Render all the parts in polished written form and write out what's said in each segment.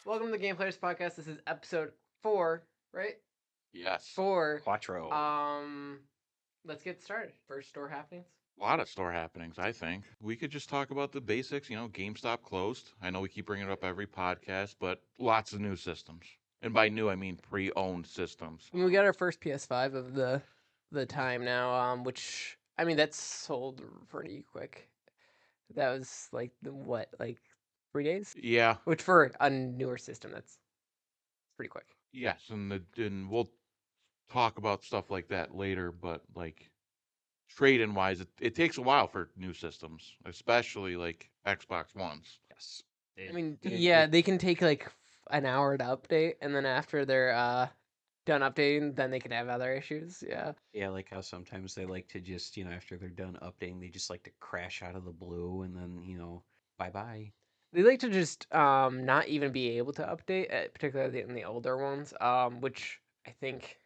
Welcome to the GamePlayers podcast. This is episode 4, right? Yes. 4. Quattro. Let's get started. First store happenings. A lot of store happenings, I think. We could just talk about the basics. GameStop closed. I know we keep bringing it up every podcast, but lots of new systems. And by new, I mean pre-owned systems. We got our first PS5 of the time now, which, that's sold pretty quick. That was like, 3 days? Yeah. Which for a newer system, that's pretty quick. Yes, and we'll talk about stuff like that later, but like trade-in wise, it takes a while for new systems, especially like Xbox Ones. Yes. They can take like an hour to update, and then after they're done updating, then they can have other issues. Yeah. Yeah, like how sometimes they like to just, after they're done updating, they just like to crash out of the blue and then, bye-bye. They like to just not even be able to update, particularly in the older ones. Which I think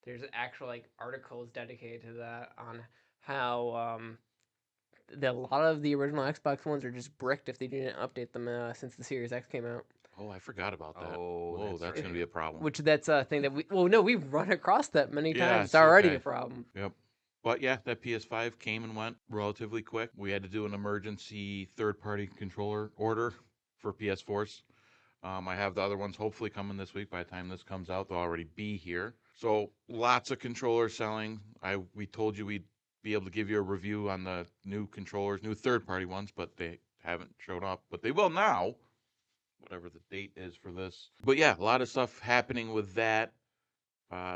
there's actual like articles dedicated to that on how a lot of the original Xbox ones are just bricked if they didn't update them since the Series X came out. Oh, I forgot about that. Oh, Whoa, that's that's right. going to be a problem. Which that's a thing that we've run across that many times. Yes, It's already okay. a problem. Yep. But yeah, that PS5 came and went relatively quick. We had to do an emergency third-party controller order for PS4s. I have the other ones hopefully coming this week. By the time this comes out, they'll already be here. So lots of controllers selling. We told you we'd be able to give you a review on the new controllers, new third-party ones, but they haven't showed up. But they will now, whatever the date is for this. But yeah, a lot of stuff happening with that.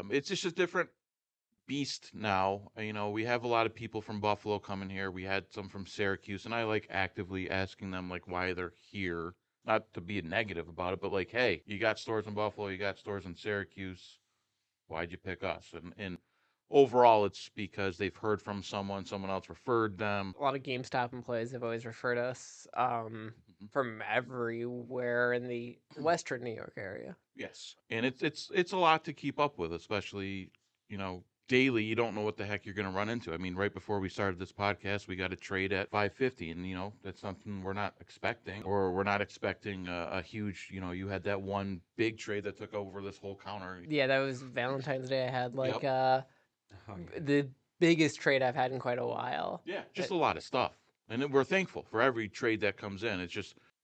It's just a different beast now. We have a lot of people from Buffalo coming here. We had some from Syracuse, and I like actively asking them like why they're here. Not to be negative about it, but like, hey, you got stores in Buffalo, you got stores in Syracuse. Why'd you pick us? And overall, it's because they've heard from someone else referred them. A lot of GameStop employees have always referred us from everywhere in the Western New York area. Yes, and it's a lot to keep up with, especially daily. You don't know what the heck you're going to run into. I mean, right before we started this podcast, we got a trade at 550, and that's something we're not expecting, or we're not expecting a huge. You had that one big trade that took over this whole counter. Yeah, that was Valentine's Day. I had like Yep. the biggest trade I've had in quite a while. Yeah, just a lot of stuff, and we're thankful for every trade that comes in.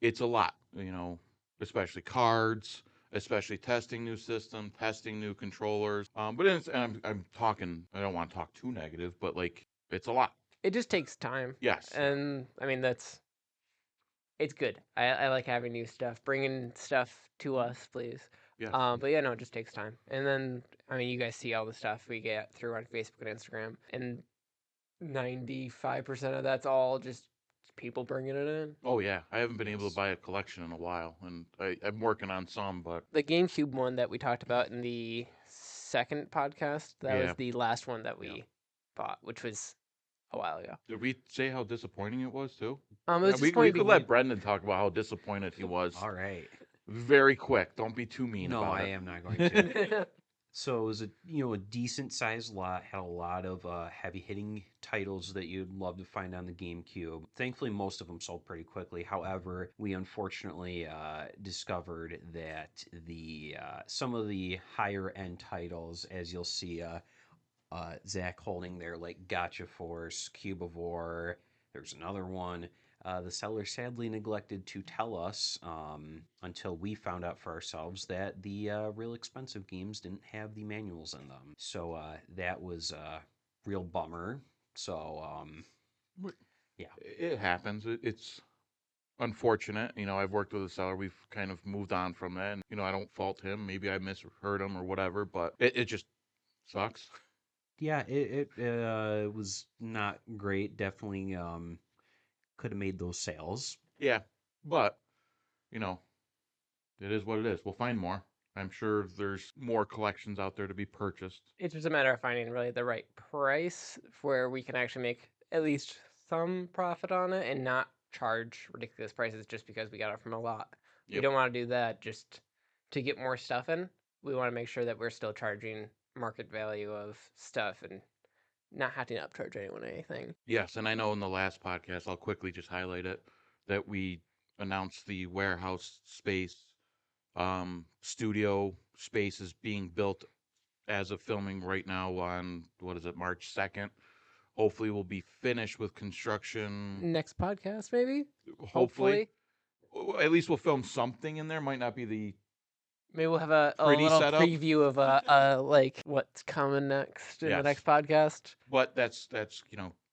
It's a lot, especially cards, especially testing new system, testing new controllers. I'm talking. I don't want to talk too negative, but like it's a lot. It just takes time. Yes. And it's good. I like having new stuff. Bringing stuff to us, please. Yes. But yeah, no, it just takes time. And then, you guys see all the stuff we get through on Facebook and Instagram, and 95% of that's all just people bringing it in. Oh yeah, I haven't been able to buy a collection in a while, and I'm working on some, but The GameCube one that we talked about in the second podcast, that was Yeah. the last one that we bought, which was a while ago. did we say how disappointing it was too? It was we disappointing could let Brendan talk about how disappointed he was. All right. Very quick. Don't be too mean No, about I it. am not going to. So it was a decent sized lot, had a lot of heavy hitting titles that you'd love to find on the GameCube. Thankfully, most of them sold pretty quickly. However, we unfortunately discovered that the some of the higher end titles, as you'll see, Zach holding there, like Gotcha Force, Cubivore. There's another one. The seller sadly neglected to tell us until we found out for ourselves that the real expensive games didn't have the manuals in them. So that was a real bummer. So, yeah. It happens. It's unfortunate. I've worked with a seller. We've kind of moved on from that. And, I don't fault him. Maybe I misheard him or whatever, but it just sucks. Yeah, it was not great. Definitely could have made those sales. Yeah, but, it is what it is. We'll find more. I'm sure there's more collections out there to be purchased. It's just a matter of finding really the right price where we can actually make at least some profit on it and not charge ridiculous prices just because we got it from a lot. We Yep. don't want to do that just to get more stuff in. We want to make sure that we're still charging market value of stuff and not having to upcharge anyone anything. Yes, and I know in the last podcast, I'll quickly just highlight it, that we announced the warehouse space Studio space is being built as of filming right now on, what is it, March 2nd. Hopefully we'll be finished with construction. Next podcast, maybe. Hopefully. Hopefully. At least we'll film something in there. Might not be the Maybe we'll have a pretty little setup. preview of like what's coming next in the Yes. next podcast. But that's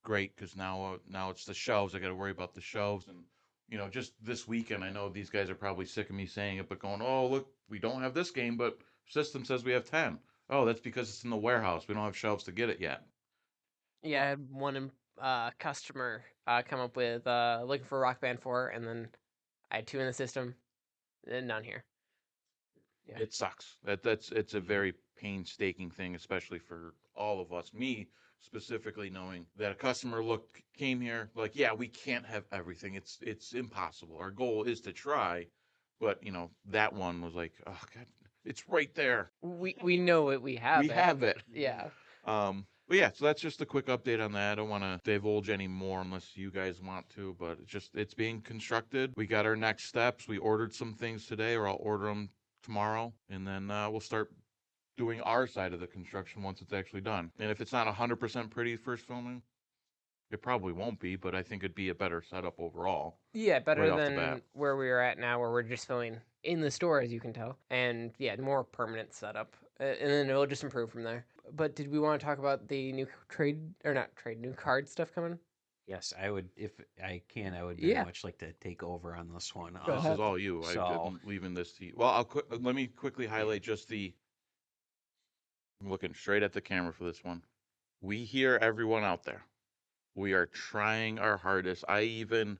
great, because now it's the shelves. I got to worry about the shelves, and just this weekend, I know these guys are probably sick of me saying it, but going, oh look, we don't have this game, but system says we have 10. Oh, that's because it's in the warehouse. We don't have shelves to get it yet. Yeah, I had one customer come up with looking for Rock Band 4, and then I had 2 in the system, and none here. Yeah. It sucks. It's a very painstaking thing, especially for all of us. Me specifically, knowing that a customer came here like, yeah, we can't have everything. It's impossible. Our goal is to try, but that one was like, oh god, it's right there. We know it. We have We it. have it. Yeah. But yeah, so that's just a quick update on that. I don't want to divulge any more unless you guys want to, but it's being constructed. We got our next steps. We ordered some things today, or I'll order them tomorrow, and then we'll start doing our side of the construction once it's actually done. And if it's not 100% pretty first filming, it probably won't be, but I think it'd be a better setup overall. Yeah, better Right off the than bat. where we are at now, where we're just filming in the store, as you can tell, and yeah, more permanent setup, and then it'll just improve from there. But did we want to talk about the new new card stuff coming? Yes, I would, if I can, I would very Yeah. much like to take over on this one. Go This ahead. is all you. So- I'm leaving this to you. Well, let me quickly highlight just I'm looking straight at the camera for this one. We hear everyone out there. We are trying our hardest. I even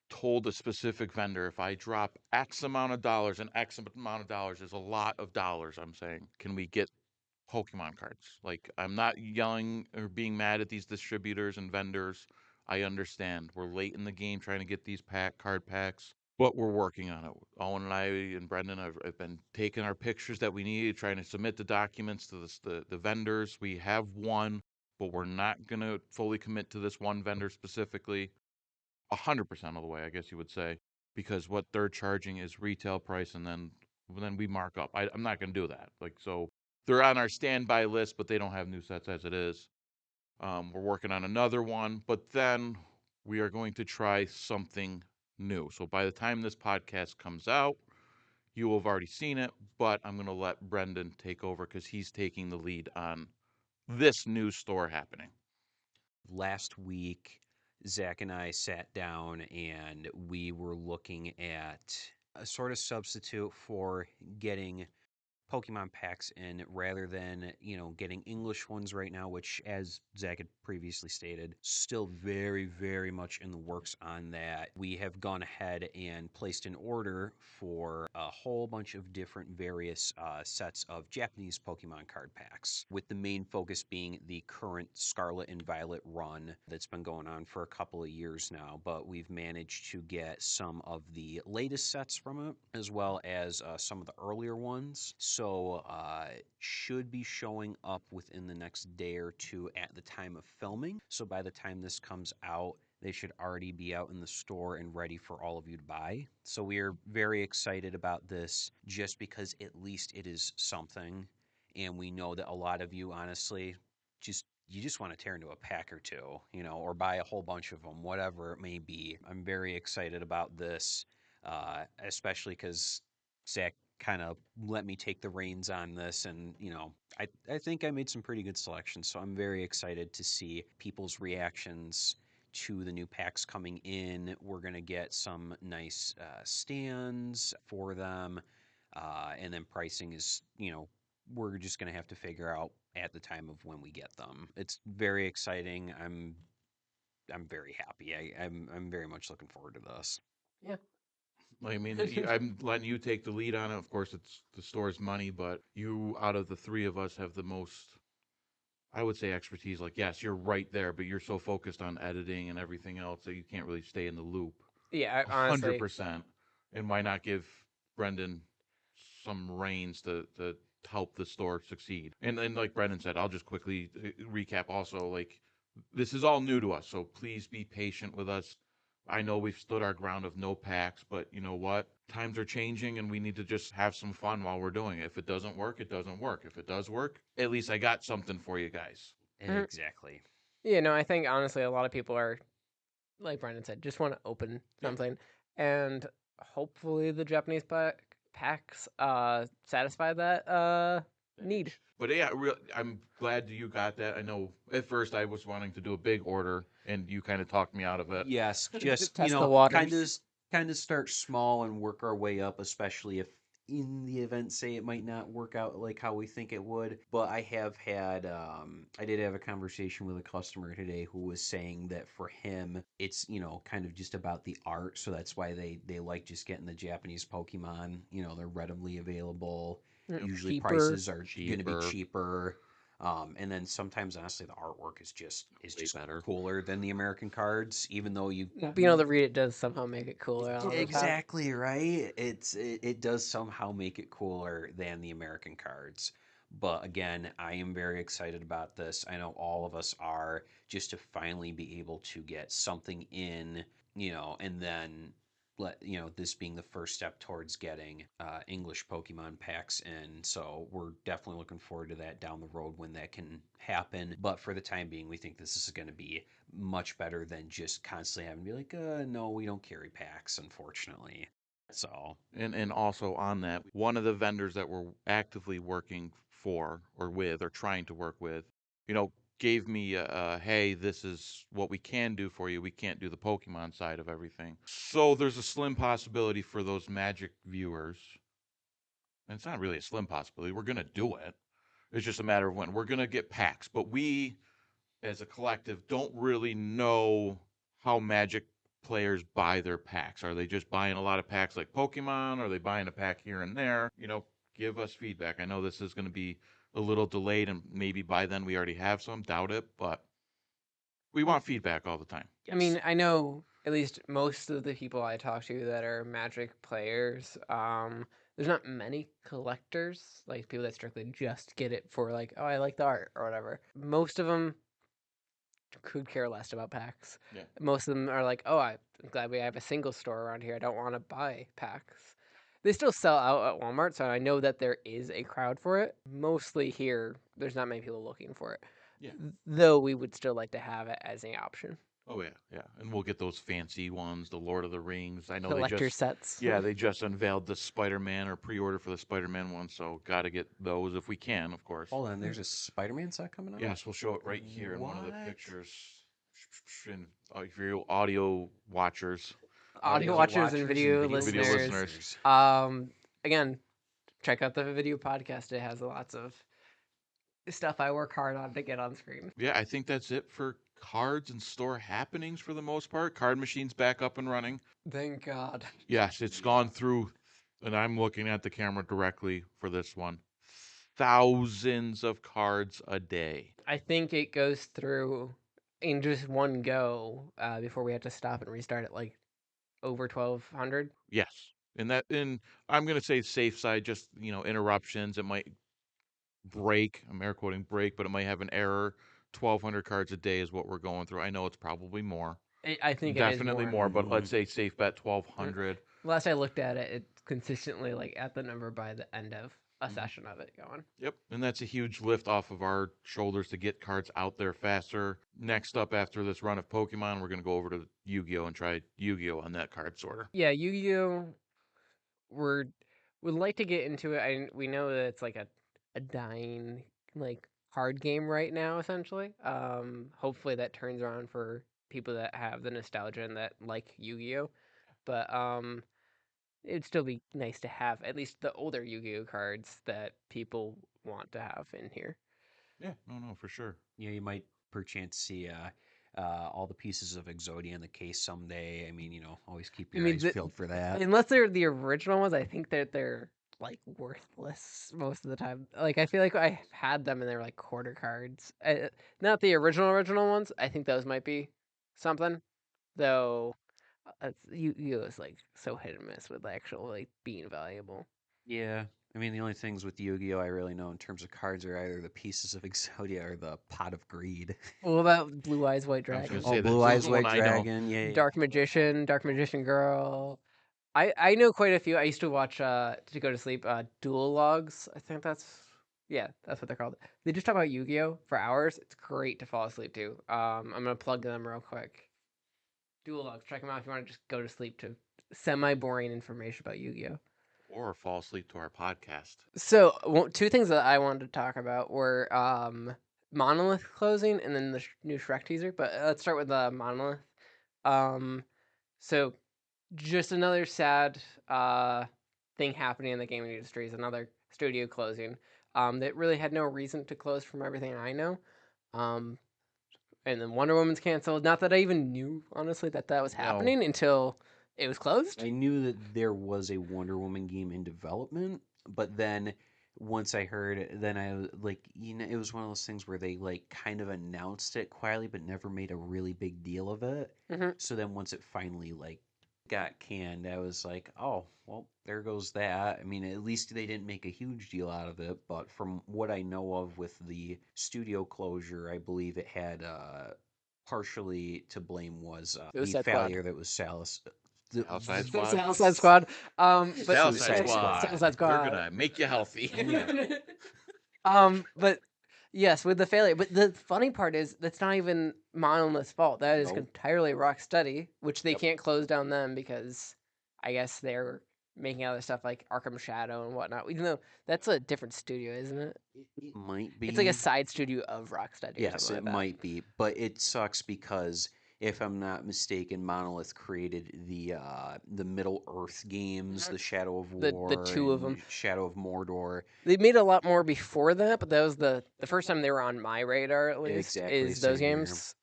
told a specific vendor, if I drop X amount of dollars, and X amount of dollars is a lot of dollars, I'm saying, can we get Pokemon cards? Like, I'm not yelling or being mad at these distributors and vendors. I understand. We're late in the game trying to get these card packs, but we're working on it. Owen and I and Brendan have been taking our pictures that we need, trying to submit the documents to the vendors. We have one, but we're not going to fully commit to this one vendor specifically 100% of the way, I guess you would say, because what they're charging is retail price, and then we mark up. I'm not going to do that. Like, so they're on our standby list, but they don't have new sets as it is. We're working on another one, but then we are going to try something new. So by the time this podcast comes out, you will have already seen it, but I'm going to let Brendan take over because he's taking the lead on this new store happening. Last week, Zach and I sat down and we were looking at a sort of substitute for getting Pokemon packs in rather than, getting English ones right now, which, as Zach had previously stated, still very, very much in the works on that. We have gone ahead and placed an order for a whole bunch of different various sets of Japanese Pokemon card packs, with the main focus being the current Scarlet and Violet run that's been going on for a couple of years now. But we've managed to get some of the latest sets from it, as well as some of the earlier ones. So should be showing up within the next day or two at the time of filming. So by the time this comes out, they should already be out in the store and ready for all of you to buy. So we are very excited about this, just because at least it is something. And we know that a lot of you, honestly, you just want to tear into a pack or two, or buy a whole bunch of them, whatever it may be. I'm very excited about this, especially because Zach kind of let me take the reins on this, and I think I made some pretty good selections, so I'm very excited to see people's reactions to the new packs coming in. We're going to get some nice stands for them, and then pricing is, we're just going to have to figure out at the time of when we get them. It's very exciting. I'm very happy. I'm very much looking forward to this. Yeah. I mean, I'm letting you take the lead on it. Of course, it's the store's money, but you, out of the three of us, have the most, I would say, expertise. Like, yes, you're right there, but you're so focused on editing and everything else that you can't really stay in the loop. Yeah, honestly. 100%. And why not give Brendan some reins to help the store succeed? And like Brendan said, I'll just quickly recap also, like, this is all new to us, so please be patient with us. I know we've stood our ground of no packs, but you know what? Times are changing and we need to just have some fun while we're doing it. If it doesn't work, it doesn't work. If it does work, at least I got something for you guys. Mhm. Exactly. Yeah, no, I think honestly a lot of people are, like Brandon said, just want to open Yeah. something, and hopefully the Japanese packs satisfy that need. But yeah, I'm glad you got that. I know at first I was wanting to do a big order, and you kind of talked me out of it. Yes, just Test the waters. kind of start small and work our way up, especially if in the event say it might not work out like how we think it would. But I did have a conversation with a customer today who was saying that for him it's, kind of just about the art, so that's why they like just getting the Japanese Pokemon. They're readily available. Usually Cheaper. prices are going to be cheaper. And then sometimes, honestly, the artwork is just better. cooler than the American cards, even though you Being able to read it does somehow make it cooler. On the top. exactly right. It does somehow make it cooler than the American cards. But again, I am very excited about this. I know all of us are, just to finally be able to get something in, and then this being the first step towards getting English Pokemon packs in. So we're definitely looking forward to that down the road when that can happen. But for the time being, we think this is going to be much better than just constantly having to be like, no, we don't carry packs, unfortunately. So And also on that, one of the vendors that we're actively working for or with or trying to work with, you know, gave me hey, this is what we can do for you. We can't do the Pokemon side of everything. So there's a slim possibility for those Magic viewers. And it's not really a slim possibility. We're going to do it. It's just a matter of when. We're going to get packs, but we as a collective don't really know how Magic players buy their packs. Are they just buying a lot of packs like Pokemon? Are they buying a pack here and there? Give us feedback. I know this is going to be a little delayed and maybe by then we already have some, doubt it, but we want feedback all the time. I mean, I know at least most of the people I talk to that are Magic players. There's not many collectors, like people that strictly just get it for like, oh, I like the art or whatever. Most of them could care less about packs. Yeah. Most of them are like, oh, I'm glad we have a single store around here. I don't want to buy packs. They still sell out at Walmart, so I know that there is a crowd for it. Mostly here, there's not many people looking for it. Yeah. Though we would still like to have it as an option. Oh yeah. And we'll get those fancy ones, the Lord of the Rings. I know Collector sets. they just unveiled the Spider-Man or pre-order for the Spider-Man one, so got to get those if we can, of course. hold on, there's a Spider-Man set coming out. Yes, we'll show it right here in one of the pictures. And for you audio watchers, Audio watchers and video listeners. Again, check out the video podcast. It has lots of stuff I work hard on to get on screen. Yeah, I think that's it for cards and store happenings for the most part. Card machines back up and running. Thank God. Yes, it's gone through, and I'm looking at the camera directly for this one. Thousands of cards a day. I think it goes through in just one go before we have to stop and restart at like over 1,200. Yes. And I'm gonna say safe side, just interruptions. It might break. I'm air quoting break, but it might have an error. 1,200 cards a day is what we're going through. I know it's probably more. I think Definitely it is more, but let's say safe bet 1,200. Last I looked at it, it's consistently like at the number by the end of a session of it going. Yep, and that's a huge lift off of our shoulders to get cards out there faster. Next up after this run of Pokemon, we're going to go over to Yu-Gi-Oh! And try Yu-Gi-Oh! On that card sorter. Yeah, Yu-Gi-Oh! Would like to get into it. We know that it's like a dying like card game right now, essentially. Hopefully that turns around for people that have the nostalgia and that like Yu-Gi-Oh! But it'd still be nice to have at least the older Yu-Gi-Oh cards that people want to have in here. Yeah, no, for sure. Yeah, you might perchance see all the pieces of Exodia in the case someday. I mean, always keep your eyes peeled for that. Unless they're the original ones, I think that they're like worthless most of the time. Like I feel like I had them and they're like quarter cards. Not the original ones. I think those might be something. Though Yu-Gi-Oh is like so hit and miss with actual like being valuable. Yeah, I mean, the only things with Yu-Gi-Oh! I really know in terms of cards are either the Pieces of Exodia or the Pot of Greed. What about Blue Eyes White I was Dragon? gonna Oh, say Blue that's the Eyes only one White I know. Dragon, yeah. Dark Magician Girl. I know quite a few. I used to watch to go to sleep Dual Logs. I think that's what they're called. They just talk about Yu-Gi-Oh for hours. It's great to fall asleep to. I'm gonna plug them real quick. Dual Logs. Check them out if you want to just go to sleep to semi boring information about Yu-Gi-Oh. Or fall asleep to our podcast. So two things that I wanted to talk about were Monolith closing and then the new Shrek teaser. But let's start with Monolith. Um, so just another sad thing happening in the gaming industry is another studio closing. That really had no reason to close from everything I know. Um, and then Wonder Woman's canceled. Not that I even knew honestly that was No. happening until it was closed. I knew that there was a Wonder Woman game in development, but then once I heard, then I like, it was one of those things where they like kind of announced it quietly, but never made a really big deal of it. Mm-hmm. So then once it finally like got canned, I was like, oh, well, there goes that. I mean, at least they didn't make a huge deal out of it. But from what I know of with the studio closure, I believe it had partially to blame was the Suicide Squad. failure that was Sal's. The, Southside the- Squad. Southside Squad. But Southside Squad. Southside Squad. They're gonna make you healthy. But yes, with the failure. But the funny part is that's not even Monolith's fault. That is Nope. entirely Rocksteady, which they Yep. can't close down them because I guess they're making other stuff like Arkham Shadow and whatnot. Even though that's a different studio, isn't it? it might be. It's like a side studio of Rocksteady. Or Yes, something it like that. might be, but it sucks because if I'm not mistaken, Monolith created the Middle Earth games, Mhm. the Shadow of The War, two of and them. Shadow of Mordor. They made a lot more before that, but that was the first time they were on my radar at least. Exactly, Is those same here. games,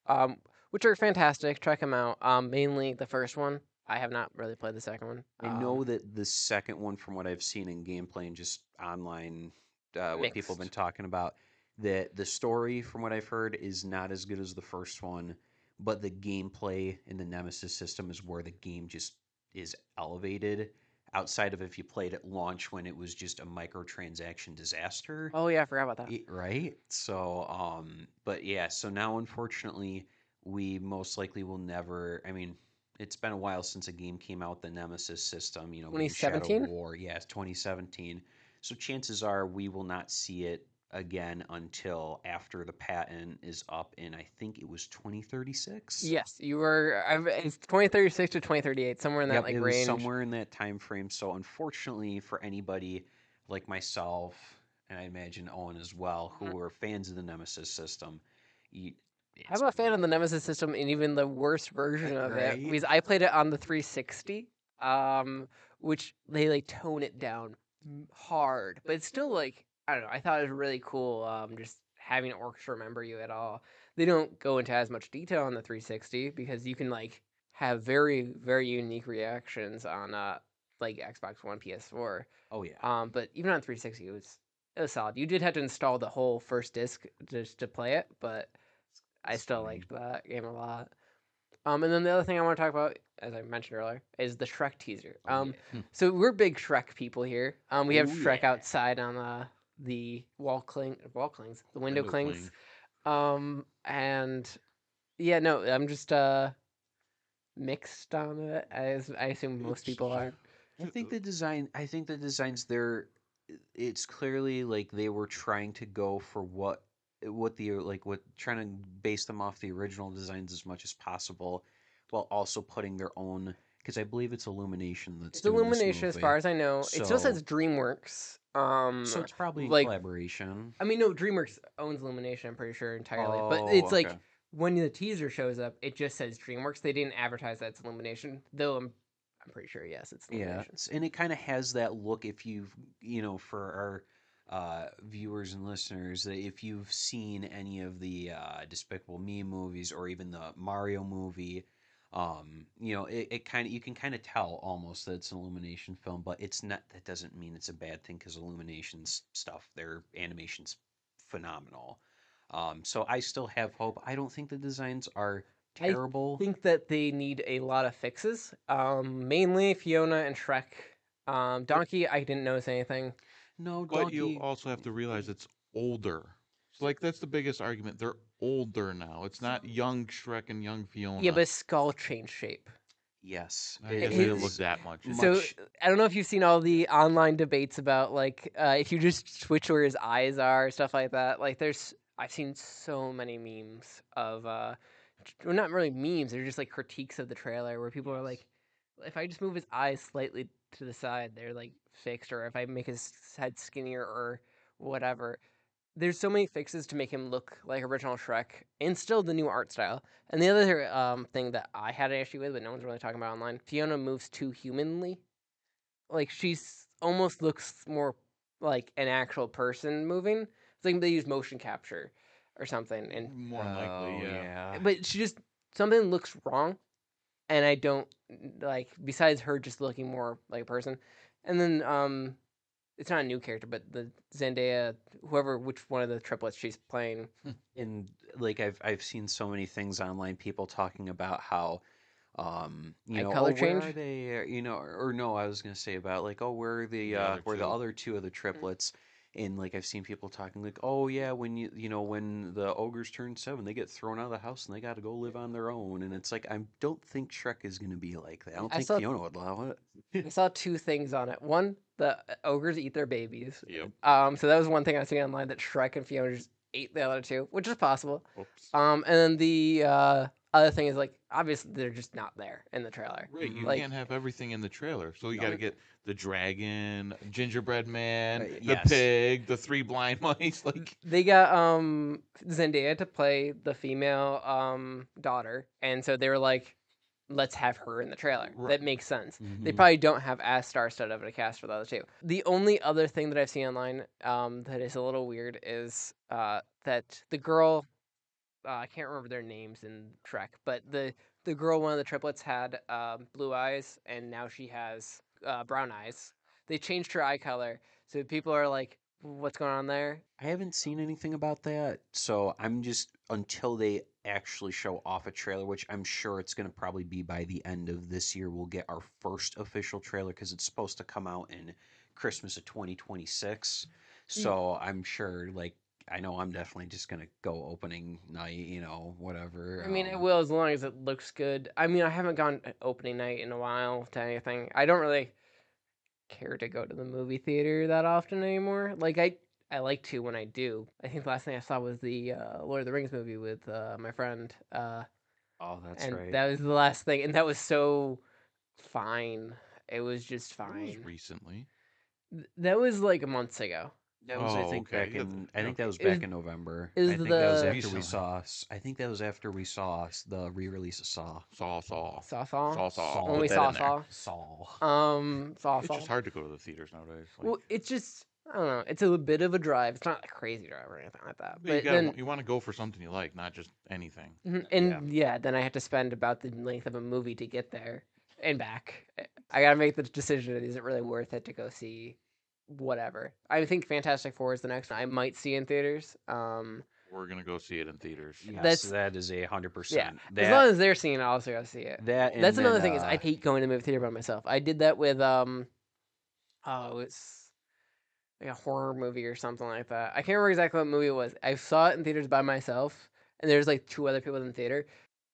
which are fantastic. Check them out. Mainly the first one. I have not really played the second one. I know that the second one, from what I've seen in gameplay and just online, what people have been Mixed. talking about, that the story, from what I've heard, is not as good as the first one, but the gameplay in the Nemesis system is where the game just is elevated. Outside of if you played at launch when it was just a microtransaction disaster, Oh yeah, I forgot about that. right? So, but yeah, so now unfortunately, we most likely will never. I mean, it's been a while since a game came out, the Nemesis system, being Shadow 2017? War. Yes, 2017. So chances are we will not see it again until after the patent is up in, I think it was 2036. Yes, you were. It's 2036 to 2038, somewhere in that Yep, like it was range. somewhere in that time frame. So unfortunately for anybody like myself, and I imagine Owen as well, Mhm. who are fans of the Nemesis system, you, I'm a fan of the Nemesis system and even the worst version of it Right? because I played it on the 360, which they like tone it down hard, but it's still like I don't know. I thought it was really cool, just having orcs remember you at all. They don't go into as much detail on the 360 because you can like have very unique reactions on like Xbox One, PS4. Oh yeah. But even on 360, it was solid. You did have to install the whole first disc just to play it, but I It's still fine. liked that game a lot. And then the other thing I want to talk about, as I mentioned earlier, is the Shrek teaser. Oh, yeah. So we're big Shrek people here. We have Oh, Shrek yeah. outside on the wall clings, the window Window clings. cling. And yeah, no, I'm just mixed on it, as I assume most people are. I think the designs there, it's clearly like they were trying to go for what the like what trying to base them off the original designs as much as possible, while also putting their own, because I believe it's Illumination that's It's doing this Illumination, as movie. far as I know. It still So says DreamWorks. so it's probably a Like collaboration. I mean, no, DreamWorks owns Illumination. I'm pretty sure entirely, but it's Okay. like when the teaser shows up, it just says DreamWorks. They didn't advertise that it's Illumination, though. I'm pretty sure yes, it's Yeah, Illumination. and it kind of has that look. If you've, for our viewers and listeners, that if you've seen any of the Despicable Me movies or even the Mario movie, it kind of, you can kind of tell almost that it's an Illumination film, but it's not. That doesn't mean it's a bad thing because Illumination's stuff, their animation's phenomenal. So I still have hope. I don't think the designs are terrible. I think that they need a lot of fixes. Mainly Fiona and Shrek. Donkey, I didn't notice anything. No, But you Donkey. also have to realize it's older. So, like, that's the biggest argument. They're older now. It's not young Shrek and young Yeah, Fiona. but his skull changed shape. Yes, I it guess I didn't look is that much into So much. I don't know if you've seen all the online debates about like if you just switch where his eyes are, stuff like that. Like I've seen so many memes of well, not really memes. They're just like critiques of the trailer where people are like, if I just move his eyes slightly to the side, they're like fixed, or if I make his head skinnier or whatever. There's so many fixes to make him look like original Shrek and still the new art style. And the other thing that I had an issue with, but no one's really talking about online, Fiona moves too humanly. Like she's almost looks more like an actual person moving. It's like they use motion capture or something, and more than likely, Oh yeah. yeah. but she just something looks wrong, and I don't like. Besides her just looking more like a person, and then it's not a new character, but the Zendaya, whoever, which one of the triplets she's playing. And like I've seen so many things online, people talking about how Eye oh, color where change. are they? Or no, I was gonna say about like, oh, where are The other where the two. other two of the triplets? And like I've seen people talking like, oh yeah, when when the ogres turn 7, they get thrown out of the house and they got to go live on their own. And it's like I don't think Shrek is gonna be like that. I don't I think saw Fiona would allow I it. saw two things on it. One, the ogres eat their babies. Yep. So that was one thing I seen online that Shrek and Fiona just ate the other two, which is possible. Oops. And then the other thing is like obviously they're just not there in the trailer. Right, you Mhm. Like can't have everything in the trailer. So you got to no, get the dragon, gingerbread man, the Yes. pig, the 3 blind mice. Like, they got Zendaya to play the female daughter, and so they were like, let's have her in the trailer. right. That makes sense. They Hmm. probably don't have as star-studded of a cast for the other two. The only other thing that I've seen online that is a little weird is that the girl, I can't remember their names in Shrek, but the girl, one of the triplets, had blue eyes, and now she has brown eyes. They changed her eye color, so people are like, "What's going on there?" I haven't seen anything about that, so I'm just until they actually show off a trailer, which I'm sure it's going to probably be by the end of this year. We'll get our first official trailer because it's supposed to come out in Christmas of 2026. So I'm sure, like, I know I'm definitely just going to go opening night, whatever. I mean, it will as long as it looks good. I mean, I haven't gone opening night in a while to anything. I don't really care to go to the movie theater that often anymore. Like I like to when I do. I think the last thing I saw was the Lord of the Rings movie with my friend, Oh, that's and right. that was the last thing, and that was so fine. It was just It was fine. recently. That was like months ago. That was, I Oh, think, okay. back in. I think that Okay. was It was back in November. it was I think that was the after we Recently. saw. I think that was after we saw the re-release of Saw. Saw. Saw Saw. when Put we Put that that saw in in there. there. Saw Saw. It's Saw. just hard to go to the theaters nowadays. Like, Well, it's just I don't know. It's a bit of a drive. It's not a crazy drive or anything like that. but But then you want to go for something you like, not just anything. Yeah. and yeah, then I have to spend about the length of a movie to get there and back. I gotta make the decision: is it really worth it to go see whatever? I think Fantastic Four is the next one I might see in theaters. We're gonna go see it in theaters. Yes, That's that is yeah. 100%. As long as they're seeing it, I'll also go see it. That That's and then another thing is I hate going to the movie theater by myself. I did that with oh it's like a horror movie or something like that. I can't remember exactly what movie it was. I saw it in theaters by myself, and there's like two other people in the theater.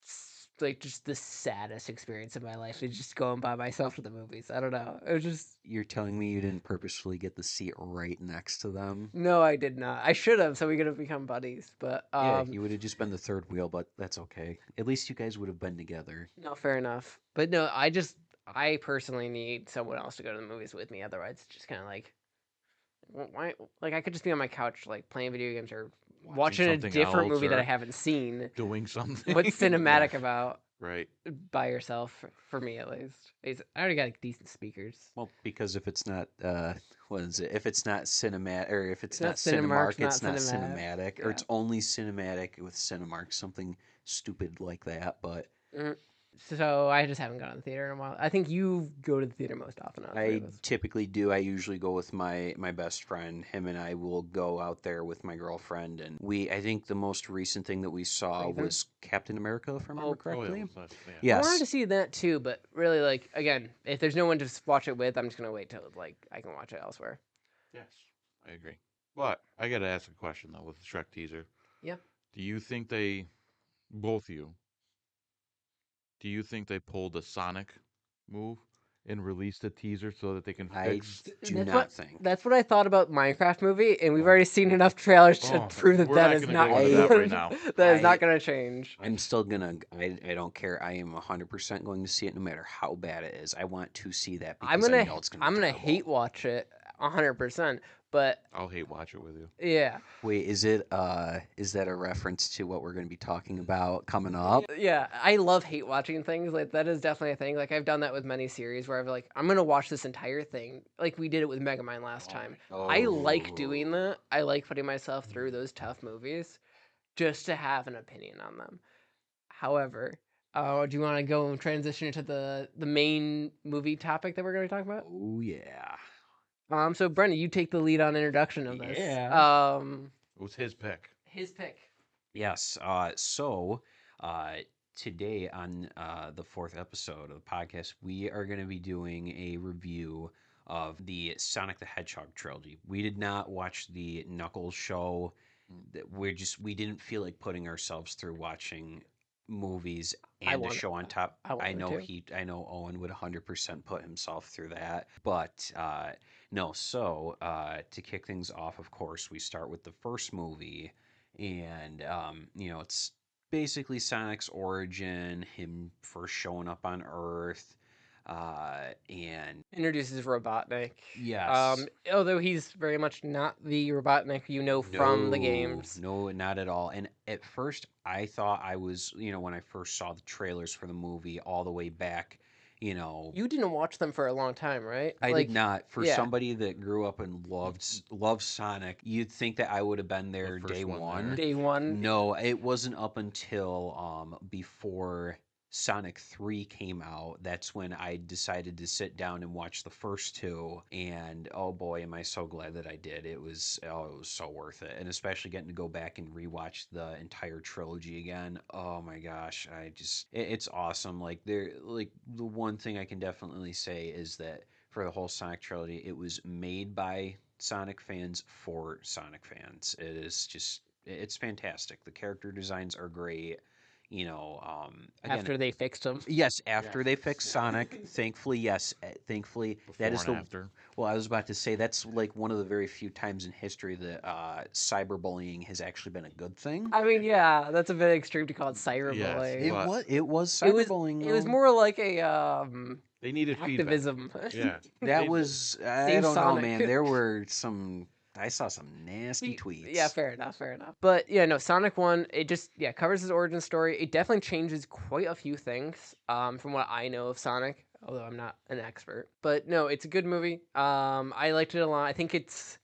It's like just the saddest experience of my life is just going by myself to the movies. I don't know. It was just you're telling me you didn't purposefully get the seat right next to them. no, I did not. I should have, so we could have become buddies. But Yeah, you would have just been the third wheel, but that's okay. At least you guys would have been together. no, fair enough. But no, I personally need someone else to go to the movies with me. Otherwise, it's just kind of like why? Like I could just be on my couch like playing video games or watching a something different else movie that I or haven't seen. doing something. What's Yeah, cinematic about right. by yourself for me at least? I already got like, decent speakers. Well, because if it's not, what is it? If it's not cinematic, or if it's It's not not Cinemark, Cinemark, it's not cinematic, or Yeah. it's only cinematic with Cinemark, something stupid like that. But Mm. So I just haven't gone to the theater in a while. I think you go to the theater most often out of the three I of us. typically do. I usually go with my best friend. Him and I will go out there with my girlfriend, and I think the most recent thing that we saw Ethan? was Captain America, if I remember Oh, Oh yeah, correctly. what's that? Yeah. I wanted Yes. to see that too, but really, like again, if there's no one to watch it with, I'm just gonna wait till like I can watch it elsewhere. Yes. I agree. But I got to ask a question though with the Shrek teaser. Yeah. Do you think both of you, do you think they pulled a Sonic move and released a teaser so that they can I fix? do That's not what think. that's what I thought about Minecraft movie, and we've Oh. already seen enough trailers to Oh, prove that we're that not is gonna not go into that right now. that is I- not going to change. I'm still gonna. I don't care. I am 100% going to see it, no matter how bad it is. I want to see that because I know it's gonna be I'm gonna terrible. hate watch it 100%. But I'll hate watch it with you. yeah, Wait, is that a reference to what we're going to be talking about coming up? yeah, I love hate watching things. Like that is definitely a thing. Like I've done that with many series where I've like I'm gonna watch this entire thing. Like we did it with Megamind last time. I like doing that. I like putting myself through those tough movies just to have an opinion on them. However, do you want to go and transition into the main movie topic that we're going to be talking about? Oh yeah. So Brendan, you take the lead on introduction of this. Yeah. It was his pick. His pick. Yes. Today on the fourth episode of the podcast, we are going to be doing a review of the Sonic the Hedgehog trilogy. We did not watch the Knuckles show. We didn't feel like putting ourselves through watching movies I and a want. show on top. I wanted to. I know Owen would 100% put himself through that. But no, to kick things off, of course, we start with the first movie, and it's basically Sonic's origin, him first showing up on Earth, and Introduces Robotnik. yes. Although he's very much not the Robotnik you know from the No, games. no, not at all. And at first, I thought I was, when I first saw the trailers for the movie all the way back, You didn't watch them for a long time, right? I did not. For yeah. somebody that grew up and loved Sonic, you'd think that I would have been there first day one one. there. Day one. No, it wasn't up until before Sonic 3 came out. That's when I decided to sit down and watch the first two. And oh boy, am I so glad that I did. It was so worth it. And especially getting to go back and rewatch the entire trilogy again. Oh my gosh, it's awesome. Like the one thing I can definitely say is that for the whole Sonic trilogy, it was made by Sonic fans for Sonic fans. It's fantastic. The character designs are great. Again, After they fixed him. yes, after they fixed Sonic, thankfully, yes, thankfully, that Before is and after. well, I was about to say that's like one of the very few times in history that cyberbullying has actually been a good thing. I mean, yeah, that's a bit extreme to call it Yes, cyberbullying. It but was It was cyberbullying. it was though. more like a they needed activism. feedback. Yeah. That They- was I Save don't know, Sonic. man. There were some I saw some nasty tweets. Yeah, fair enough, fair enough. But yeah, no, Sonic 1, it just covers his origin story. It definitely changes quite a few things from what I know of Sonic, although I'm not an expert. But no, it's a good movie. I liked it a lot. I think it's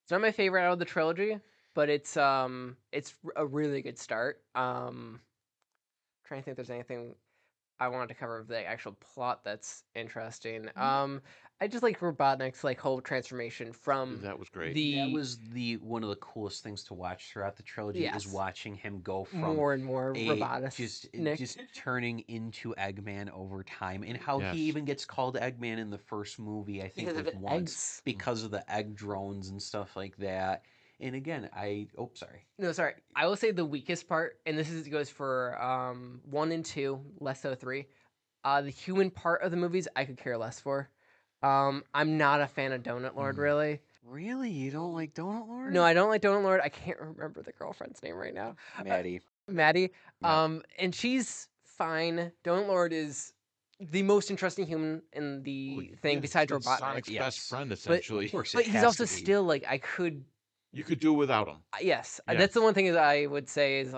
not my favorite out of the trilogy, but it's a really good start. Trying to think if there's anything I wanted to cover of the actual plot that's interesting. I just like Robotnik's like whole transformation from That was great. That was the one of the coolest things to watch throughout the trilogy Yes. is watching him go from more and more robotic. just turning into Eggman over time, and how Yes. he even gets called Eggman in the first movie. I think Because of like the once eggs. because of the egg drones and stuff like that. And again, sorry. No, sorry. I will say the weakest part, and goes for 1 and 2, less so 3. The human part of the movies I could care less for. I'm not a fan of Donut Lord, really. Really, you don't like Donut Lord? No, I don't like Donut Lord. I can't remember the girlfriend's name right now. Maddie. Maddie. Yeah. And she's fine. Donut Lord is the most interesting human in the thing Yes, besides that's Robotnik. Sonic's Yes. best friend, essentially. Of course, But it he's has also to be. still like I could. You could do without him. Yes, Yes. that's the one thing is I would say is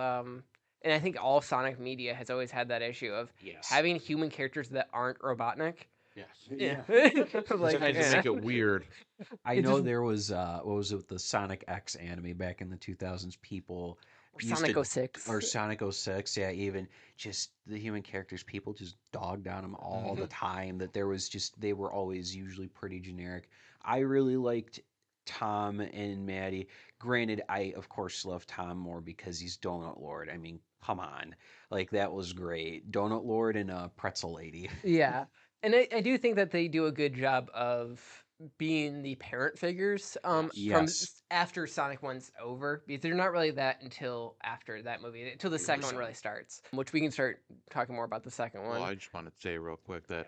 and I think all Sonic media has always had that issue of Yes. having human characters that aren't Robotnik. Yes. Yeah. Like, to yeah. make it weird. I It know just- there was what was it with the Sonic X anime back in the 2000s? People Or used Sonic to- 06. or Sonic 06, yeah, even just the human characters, people just dogged on them all the time. That there was they were always usually pretty generic. I really liked Tom and Maddie. Granted, I of course love Tom more because he's Donut Lord. I mean, come on, like that was great. Donut Lord and Pretzel Lady. Yeah. And I do think that they do a good job of being the parent figures Yes. after Sonic 1's over, because they're not really that until after that movie, until the second one really starts, which we can start talking more about the second Well, one. I just want to say real quick that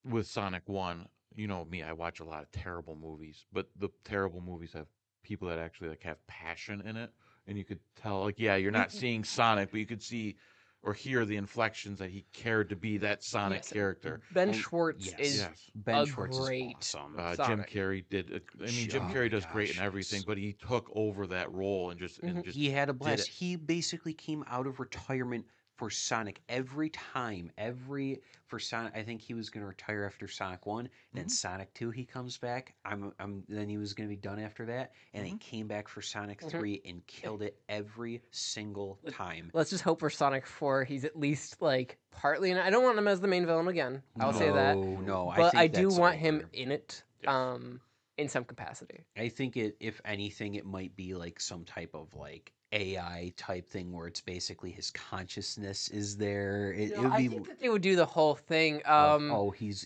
Yes. with Sonic 1, you know me, I watch a lot of terrible movies, but the terrible movies have people that actually like have passion in it, and you could tell like yeah, you're not seeing Sonic, but you could see or hear the inflections that he cared to be that Sonic Yes, character. Ben And Schwartz yes, is Yes. Ben a Schwartz is great awesome. Jim Sonic. Carrey did. I mean, Jim Oh Carrey my does great in gosh, everything, yes. but he took over that role and just Mhm. He had a did blast. it. He basically came out of retirement for Sonic every time. For Sonic, I think he was going to retire after Sonic 1, then Mhm. Sonic 2 he comes back. Then he was going to be done after that, and he Mhm. came back for Sonic Mhm. 3 and killed it every single time. Let's just hope for Sonic 4 he's at least like partly in it. I don't want him as the main villain again. I'll say that. No, I But I think do that's want him over. in it Yes. in some capacity. I think if anything, it might be like some type of like AI type thing where it's basically his consciousness is there. It No, would I be think that they would do the whole thing. of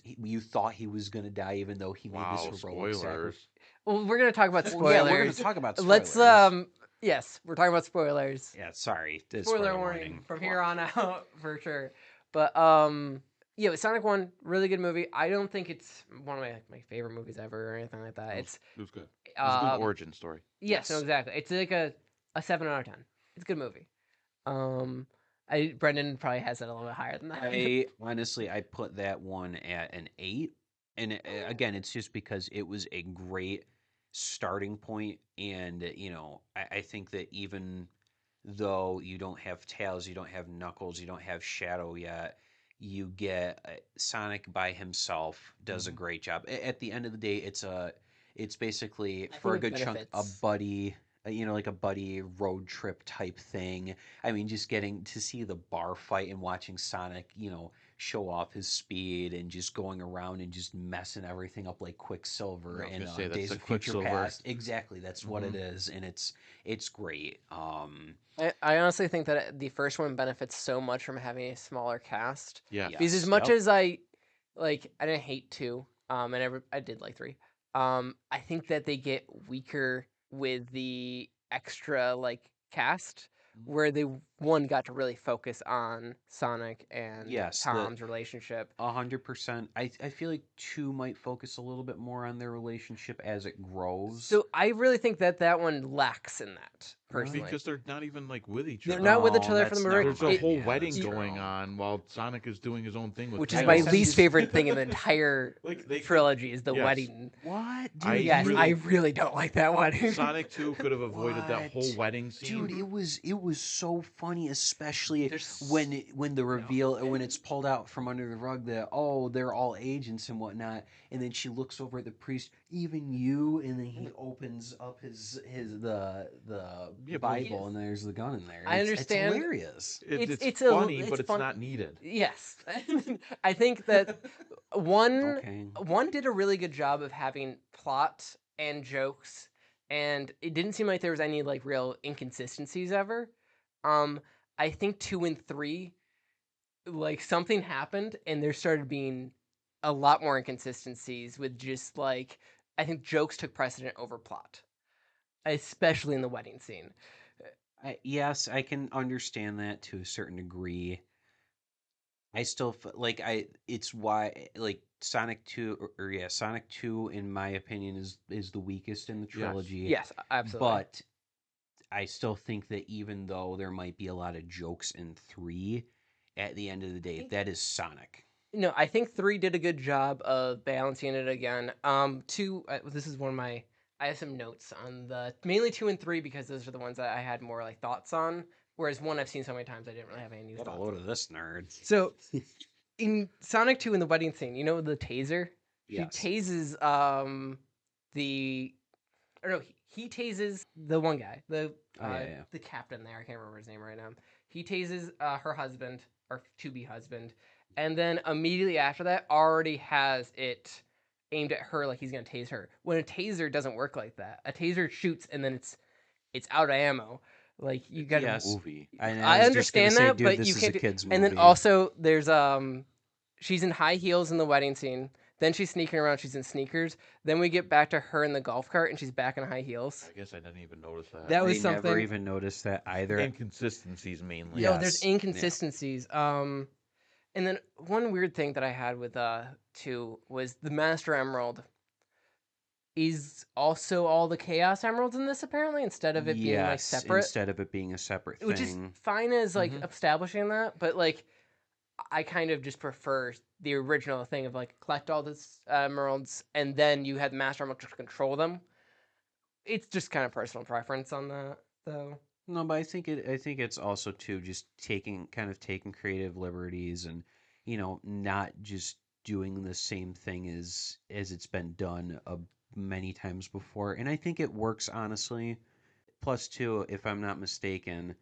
you thought he was gonna die even though he made this Wow, heroic sacrifice. spoilers. Well, we're gonna talk about Well, yeah, we're gonna spoilers. talk about Let's spoilers. yes, we're talking about spoilers. Yeah, sorry, Spoiler warning from here on out for sure. But yeah, with Sonic 1, really good movie. I don't think it's one of my favorite movies ever or anything like that. It's It was good. It was a good um origin story. yes, no, Yes. exactly. It's like a 7 out of 10. It's a good movie. I Brendan probably has it a little bit higher than that. I honestly I put that one at an 8, and again, it's just because it was a great starting point, and I think that even though you don't have Tails, you don't have Knuckles, you don't have Shadow yet, you get Sonic by himself does a Mhm. great job. At the end of the day, it's basically I for a think it good chunk a benefits. buddy, like a buddy road trip type thing. I mean, just getting to see the bar fight and watching Sonic, show off his speed and just going around and just messing everything up like Quicksilver I was in gonna say that's Days the of Future Quicksilver. Past. Exactly, that's what it Mhm. is, and it's great. I honestly think that the first one benefits so much from having a smaller cast. Yes. Because as Yes, much yep. as I didn't hate 2, I did like 3. I think that they get weaker with the extra cast Mhm. where they one got to really focus on Sonic and Yes, the Tom's relationship. 100%. I feel like 2 might focus a little bit more on their relationship as it grows. So I really think that that one lacks in that Really? personally. Because they're not even like with each They're other. not with each No, other for the that's never majority. There's a mind. whole Yeah, wedding that's going true. on while Sonic is doing his own thing with Which is I my guess Tails. I'm least just favorite thing in the entire Like they could, trilogy is the yes. wedding. What, dude? I Yes, I really really don't like that wedding. Sonic 2 could have avoided that whole What? wedding scene. Dude, it was so funny, especially There's when the no. reveal when it's pulled out from under the rug that they're all agents and whatnot, and then she looks over at the priest, even you, and then he opens up the Yeah, but Bible and there's the gun in there. I It's understand. hilarious. it's funny, but it's fun. not needed. Yes, I think that one Okay. one did a really good job of having plot and jokes, and it didn't seem like there was any real inconsistencies ever. Um, I think 2 and 3, something happened, and there started being a lot more inconsistencies with just I think jokes took precedent over plot, especially in the wedding scene. Yes, I can understand that to a certain degree. I still like it's why like Sonic 2 or yeah, Sonic 2 in my opinion is the weakest in the Yes. trilogy, Yes, absolutely. but I still think that even though there might be a lot of jokes in 3, at the end of the day, that is Sonic. No, I think 3 did a good job of balancing it again. 2, this is one of my. I have some notes on the mainly 2 and 3 because those are the ones that I had more thoughts on. Whereas 1 I've seen so many times I didn't really have any new Get a thoughts load on. of this nerd. So in Sonic 2 in the wedding scene, you know the taser? He Yes. tases the or no, he tases the one guy, Yeah. the captain there. I can't remember his name right now. He tases her husband or to be husband, and then immediately after that, already has it aimed at her like he's gonna tase her. When a taser doesn't work like that, a taser shoots and then it's out of ammo. Like you It's got to. a Yes. movie. I was just gonna understand say, that, dude, but this you is a can't. kids And then movie. also there's she's in high heels in the wedding scene. Then she's sneaking around. She's in sneakers. Then we get back to her in the golf cart, and she's back in high heels. I guess I didn't even notice that. That I was never something. even noticed that either. Inconsistencies mainly. Yeah. No, there's Yes. Yeah. inconsistencies. And then one weird thing that I had with 2 was the Master Emerald is also all the Chaos Emeralds in this apparently instead of it being like Yes, separate, instead of it being a separate which is thing. fine as like Mhm. establishing that, but like I kind of just prefer the original thing of like collect all the emeralds and then you have the Master Emerald to control them. It's just kind of personal preference on that, though. No, but I think it's also too just taking creative liberties and not just doing the same thing as it's been done many times before. And I think it works honestly. Plus two, if I'm not mistaken.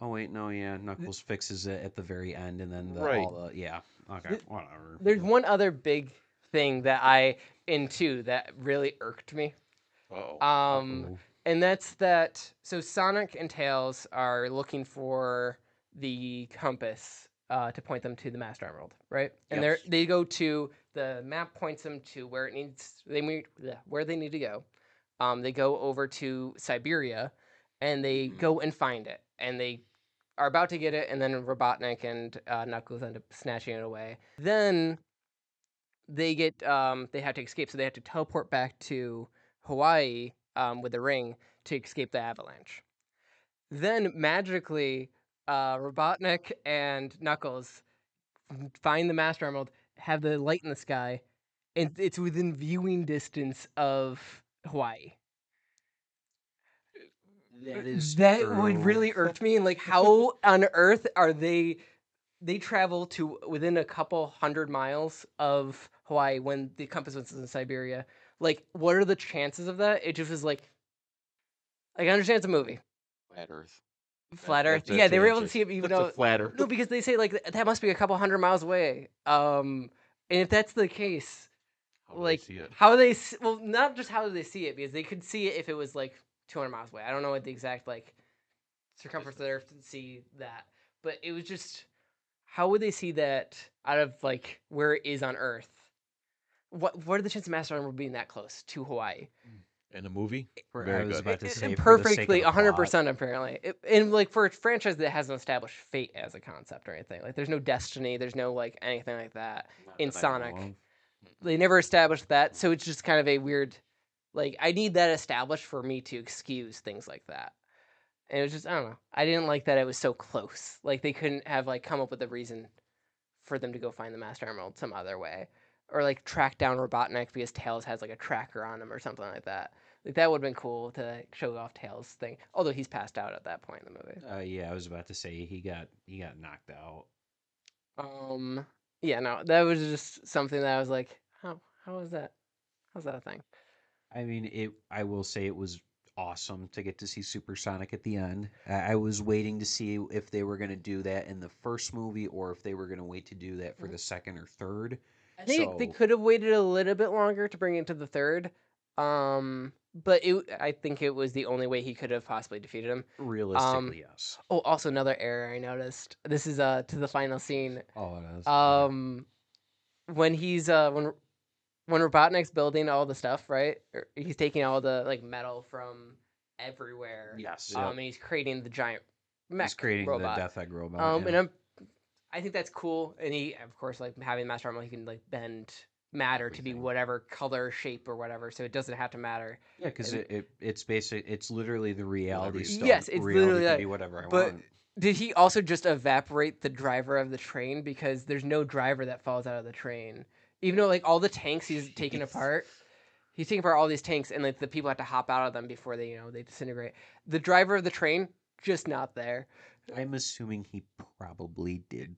Oh wait, no, yeah, Knuckles fixes it at the very end, and then Right. yeah, okay, Th- whatever. There's one other big thing that I in 2 that really irked me. Uh-oh. Um, and that's that. So Sonic and Tails are looking for the compass to point them to the Master Emerald, right? And Yep. they go to the map points them to where they need to go. They go over to Siberia, and they go and find it, and they are about to get it, and then Robotnik and Knuckles end up snatching it away. Then they have to escape, so they have to teleport back to Hawaii with the ring to escape the avalanche. Then magically, Robotnik and Knuckles find the Master Emerald, have the light in the sky, and it's within viewing distance of Hawaii. That is That would true. really irked me. And like, how on earth are they? They travel to within a couple 100 miles of Hawaii when the compass was in Siberia. Like, what are the chances of that? It just was like I understand it's a movie, Flat Earth. flat Earth. That's Yeah, the they were able to answer. see it even That's a though flat Earth. no, because they say like that must be a couple 100 miles away. And if that's the case, How do they like see it? how they well, not just how do they see it because they could see it if it was like 200 miles away. I don't know what the exact like circumference of the Earth to see that, but it was just how would they see that out of like where it is on Earth? What are the chances of Master Emerald being that close to Hawaii? In a movie? I Very was good. about to say for the sake of Perfectly, the plot. 100% apparently. And like for a franchise that hasn't established fate as a concept or anything, like there's no destiny, there's no like anything like that Not in that I know Sonic. of. They never established that, so it's just kind of a weird. Like I need that established for me to excuse things like that. And it was just I don't know. I didn't like that it was so close. Like they couldn't have like come up with a reason for them to go find the Master Emerald some other way, or like track down Robotnik because Tails has like a tracker on him or something like that. Like that would have been cool to show off Tails' thing. Although he's passed out at that point in the movie. Yeah, I was about to say he got knocked out. Um, yeah, no, that was just something that I was like, how is that? How's that a thing? I mean, I will say it was awesome to get to see Supersonic at the end. I was waiting to see if they were going to do that in the first movie or if they were going to wait to do that for the second or third. I think they So could have waited a little bit longer to bring it to the third. But I think it was the only way he could have possibly defeated him. realistically, yes. Oh, also another error I noticed. This is to the final scene. Oh, it is. Um, when he's when Robotnik's building all the stuff, right? He's taking all the like metal from everywhere. Yes. Yep. And he's creating the giant mech He's creating robot. the Death Egg robot. And Yeah. I think that's cool. And he, of course, like having Master Armor, he can like bend matter to be Everything. whatever color, shape, or whatever. So it doesn't have to matter. Yeah, because And- it's basic. It's literally the reality Whatever. stone. Yes, it's reality literally can that. be whatever I But want. did he also just evaporate the driver of the train because there's no driver that falls out of the train? Even though like all the tanks he's taking Jeez. apart, he's taking apart all these tanks, and like the people have to hop out of them before they they disintegrate. The driver of the train just not there. I'm assuming he probably did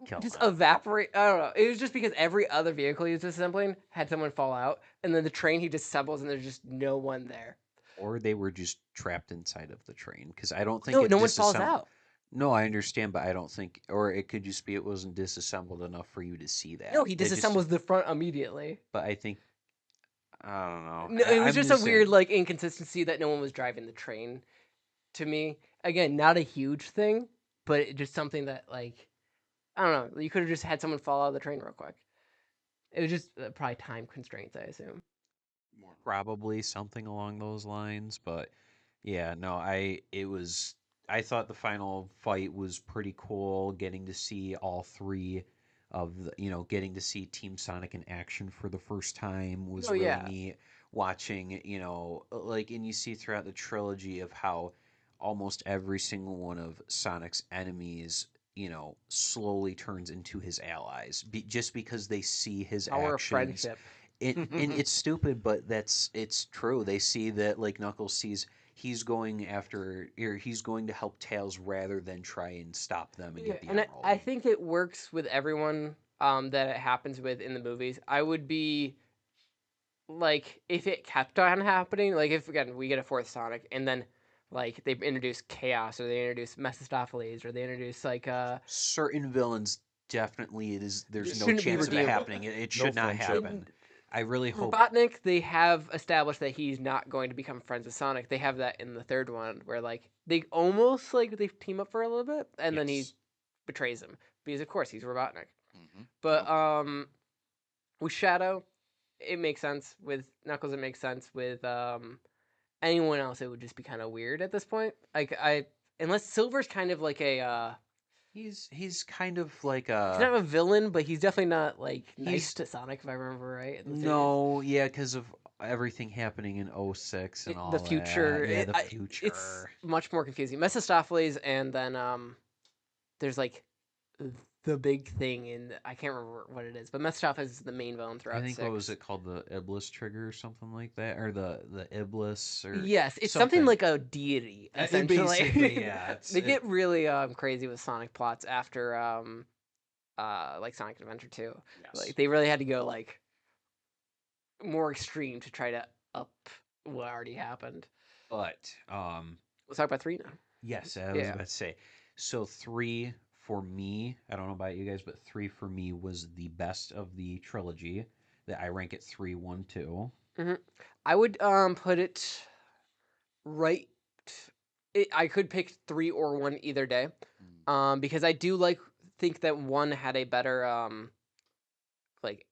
kill Just him. evaporate. I don't know. It was just because every other vehicle he was assembling had someone fall out, and then the train he disassembles, and there's just no one there. Or they were just trapped inside of the train. Because I don't think No, it no one falls disassemb- out. No, I understand, but I don't think, or it could just be it wasn't disassembled enough for you to see that. No, he They just- disassembles the front immediately. But I think, I don't know. No, it was I'm just a weird saying. like inconsistency that no one was driving the train. To me, again, not a huge thing, but just something that like I don't know. You could have just had someone fall out of the train real quick. It was just probably time constraints, I assume. More. Probably something along those lines, but yeah, no, I thought the final fight was pretty cool, getting to see all three of the, getting to see Team Sonic in action for the first time was Oh really yeah, neat. Watching, like, and you see throughout the trilogy of how almost every single one of Sonic's enemies, slowly turns into his allies, just because they see his power of actions. friendship. And it's stupid, but it's true. They see that, like, Knuckles sees he's going after, or he's going to help Tails rather than try and stop them and Yeah, get the and emerald. I think it works with everyone that it happens with in the movies. I would be like if it kept on happening, like if again we get a fourth Sonic and then like they introduce Chaos or they introduce Mephistopheles or they introduce like Certain villains, definitely, there's no shouldn't be chance of it redeemable. happening. It No should not friendship. happen. I really hope. Robotnik, they have established that he's not going to become friends with Sonic. They have that in the third one where like they almost like they team up for a little bit and then he Yes. betrays him because of course he's Robotnik. Mm-hmm. But with Shadow, it makes sense. With Knuckles, it makes sense. With anyone else, it would just be kind of weird at this point. Like unless Silver's kind of like a He's kind of like he's a not a villain, but he's definitely not like nice he's to Sonic if I remember right. no, yeah, because of everything happening in '06 and The all future, that. Yeah, the it's future. much more confusing. Mephistopheles, and then there's like the big thing in I can't remember what it is, but Mephistopheles is the main villain I throughout think, what was six. it called, the Iblis trigger or something like that, or the Iblis or Yes, it's something something. like a deity Basically, essentially. yeah. They get really crazy with Sonic plots after like Sonic Adventure 2. Yes. Like they really had to go like more extreme to try to up what already happened. But Let's talk about 3 now. yes, I was Yeah. about to say. So three for me, I don't know about you guys, but three for me was the best of the trilogy. That I rank it 3, 1, 2. hmm I would put it right. I could pick 3 or 1 either day. Because I do think that 1 had a better like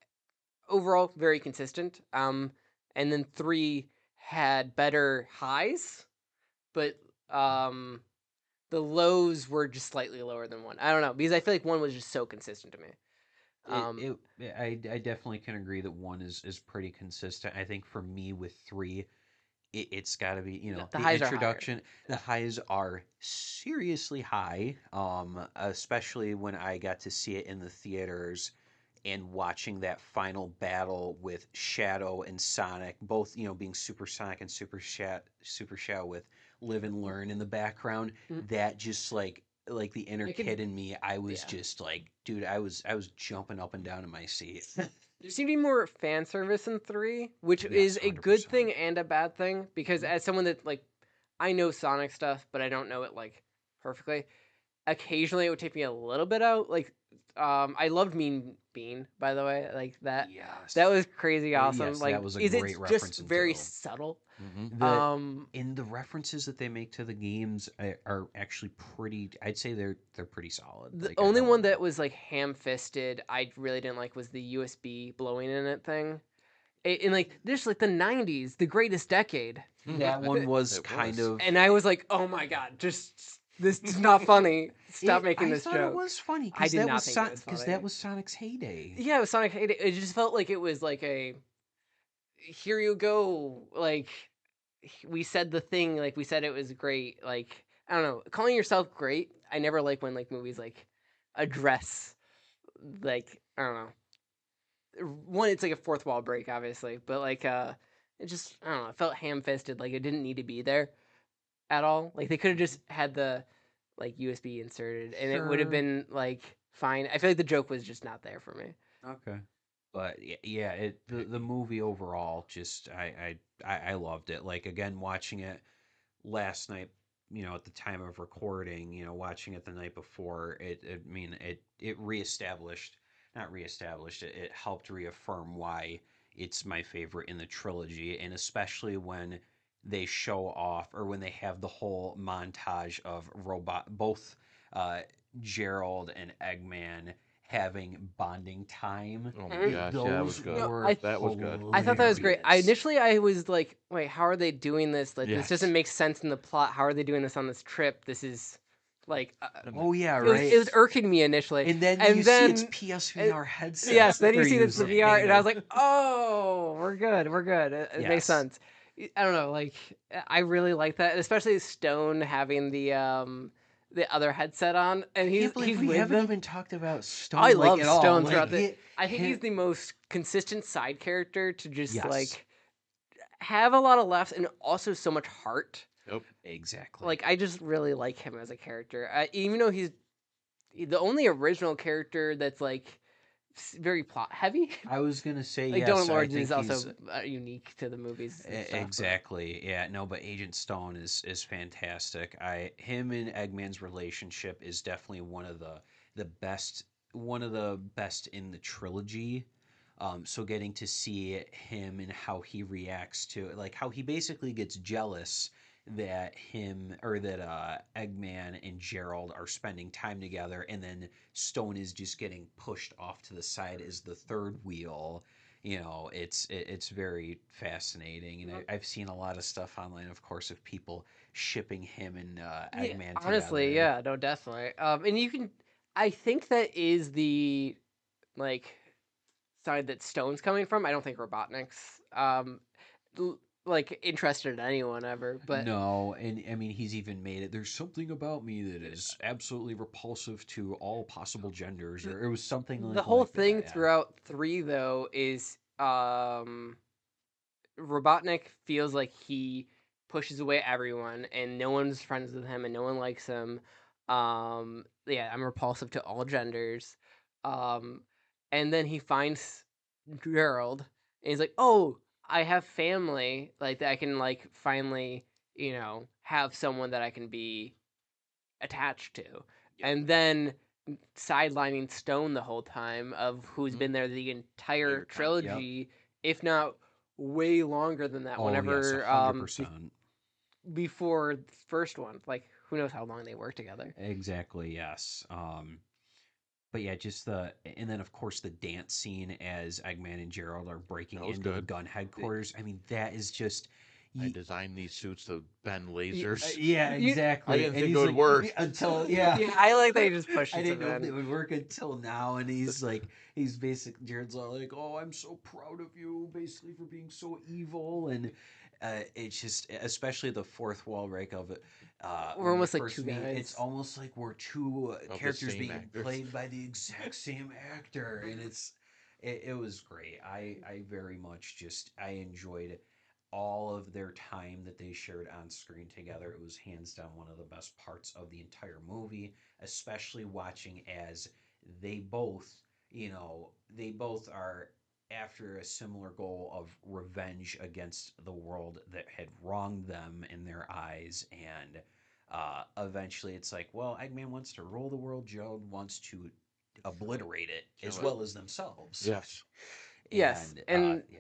overall very consistent. And then 3 had better highs, but um the lows were just slightly lower than 1. I don't know because I feel like 1 was just so consistent to me. It, Um, it I definitely can agree that 1 is pretty consistent. I think for me with 3, it's got to be, the the highs are higher. introduction. The highs are seriously high, especially when I got to see it in the theaters and watching that final battle with Shadow and Sonic, both, being Super Sonic and Super Shadow, with Live and Learn in the background. Mm, That just, like the inner I could, kid in me, I was yeah. just like, dude, I was jumping up and down in my seat. There seemed to be more fan service in 3, which Yes, is a good 100%. thing and a bad thing because Mhm. as someone that like I know Sonic stuff, but I don't know it like perfectly. Occasionally, it would take me a little bit out. Like, I loved Mean Bean, by the way. Like that, that Yes. was crazy awesome. Yes, that Like, was a is great it's just reference very into. subtle. Mm-hmm. The Um, in the references that they make to the games are actually pretty. I'd say they're pretty solid. the Like, I only love one them. that was like ham-fisted, I really didn't like was the USB blowing in it thing. In like this, like the '90s, the greatest decade. That one was It kind was. of. And I was like, "Oh my god, just this is not funny. Stop making I this thought it joke." was funny I did not think it was because that funny. was Sonic's heyday. Yeah, it was Sonic. It just felt like it was like a here you go. Like we said the thing. Like we said it was great. Like I don't know, calling yourself great. I never like when like movies like address like I don't know. One, it's like a fourth wall break, obviously, but like it just I don't know. It felt ham fisted. Like it didn't need to be there at all. Like they could have just had the like USB inserted, and it would have Sure. been like fine. I feel like the joke was just not there for me. Okay. But yeah, the movie overall, just I loved it. Like, again, watching it last night, at the time of recording, watching it the night before, I mean, it reestablished, not reestablished, it helped reaffirm why it's my favorite in the trilogy, and especially when they show off, or when they have the whole montage of both uh, Gerald and Eggman having bonding time. Oh my Mhm. gosh, Those yeah, that was good. were That was good. I thought that was great. hilarious. I was like, wait, how are they doing this? Like, this Yes. doesn't make sense in the plot. How are they doing this on this trip? This is like, Oh yeah, it was right. irking me initially, And then and you see it's and- PSVR headsets. yes, that then you they're see it's the using. VR, and I was like, oh, we're good. It makes Yes. sense. I don't know, like I really like that, especially Stone having the other headset on, and I can't believe he's we with haven't them. even talked about Stone I like love at all. Stone Like, throughout the. I think he's him- the most consistent side character to just Yes. like have a lot of laughs and also so much heart. Yep. exactly. Like I just really like him as a character, even though he's the only original character that's like very plot heavy. I was gonna say Like yes. Donald I Lawrence think is he's also unique to the movies. And stuff, but- exactly. Yeah, no, but Agent Stone is fantastic. Him and Eggman's relationship is definitely the best one of the best in the trilogy. So getting to see him and how he reacts to it, like how he basically gets jealous that him or that Eggman and Gerald are spending time together, and then Stone is just getting pushed off to the side as the third wheel. It's very fascinating, and I've seen a lot of stuff online, of course, of people shipping him and Eggman together. Honestly, yeah, no, definitely. And you can, I think that is the like side that Stone's coming from. I don't think Robotnik's like interested in anyone ever, but No, and I mean he's even made it. There's something about me that is absolutely repulsive to all possible genders, or it was something the like whole like thing that. Yeah. throughout 3 though is Robotnik feels like he pushes away everyone and no one's friends with him and no one likes him. Yeah, I'm repulsive to all genders. Um, and then he finds Gerald and he's like, "Oh, I have family like that I can like finally, have someone that I can be attached to." And then sidelining Stone the whole time of who's Mhm. been there the entire Yep. trilogy, if not way longer than that. Oh yes, Whenever 100%. before the first one, like who knows how long they worked together. Exactly. Yes. But yeah, just and then of course the dance scene as Eggman and Gerald are breaking That was into the good. gun headquarters. I mean, that is just. I designed these suits to bend lasers. Yeah, exactly. I didn't And think he's it would like, work. until yeah. Yeah, I like that he just pushes I didn't know him if it in. would work until now, and he's basically Jared's all like, "Oh, I'm so proud of you, basically for being so evil," and it's just, especially the fourth wall break of it. We're When you almost like first two meet, guys. it's almost like we're two the characters same being actors. played by the exact same actor, and it was great. I very much just I enjoyed all of their time that they shared on screen together. It was hands down one of the best parts of the entire movie, especially watching as they both, they both are after a similar goal of revenge against the world that had wronged them in their eyes. And eventually it's like, well, Eggman wants to rule the world, Gerald wants to obliterate it Kill as it. well as themselves. Yes. Yes, And and yeah.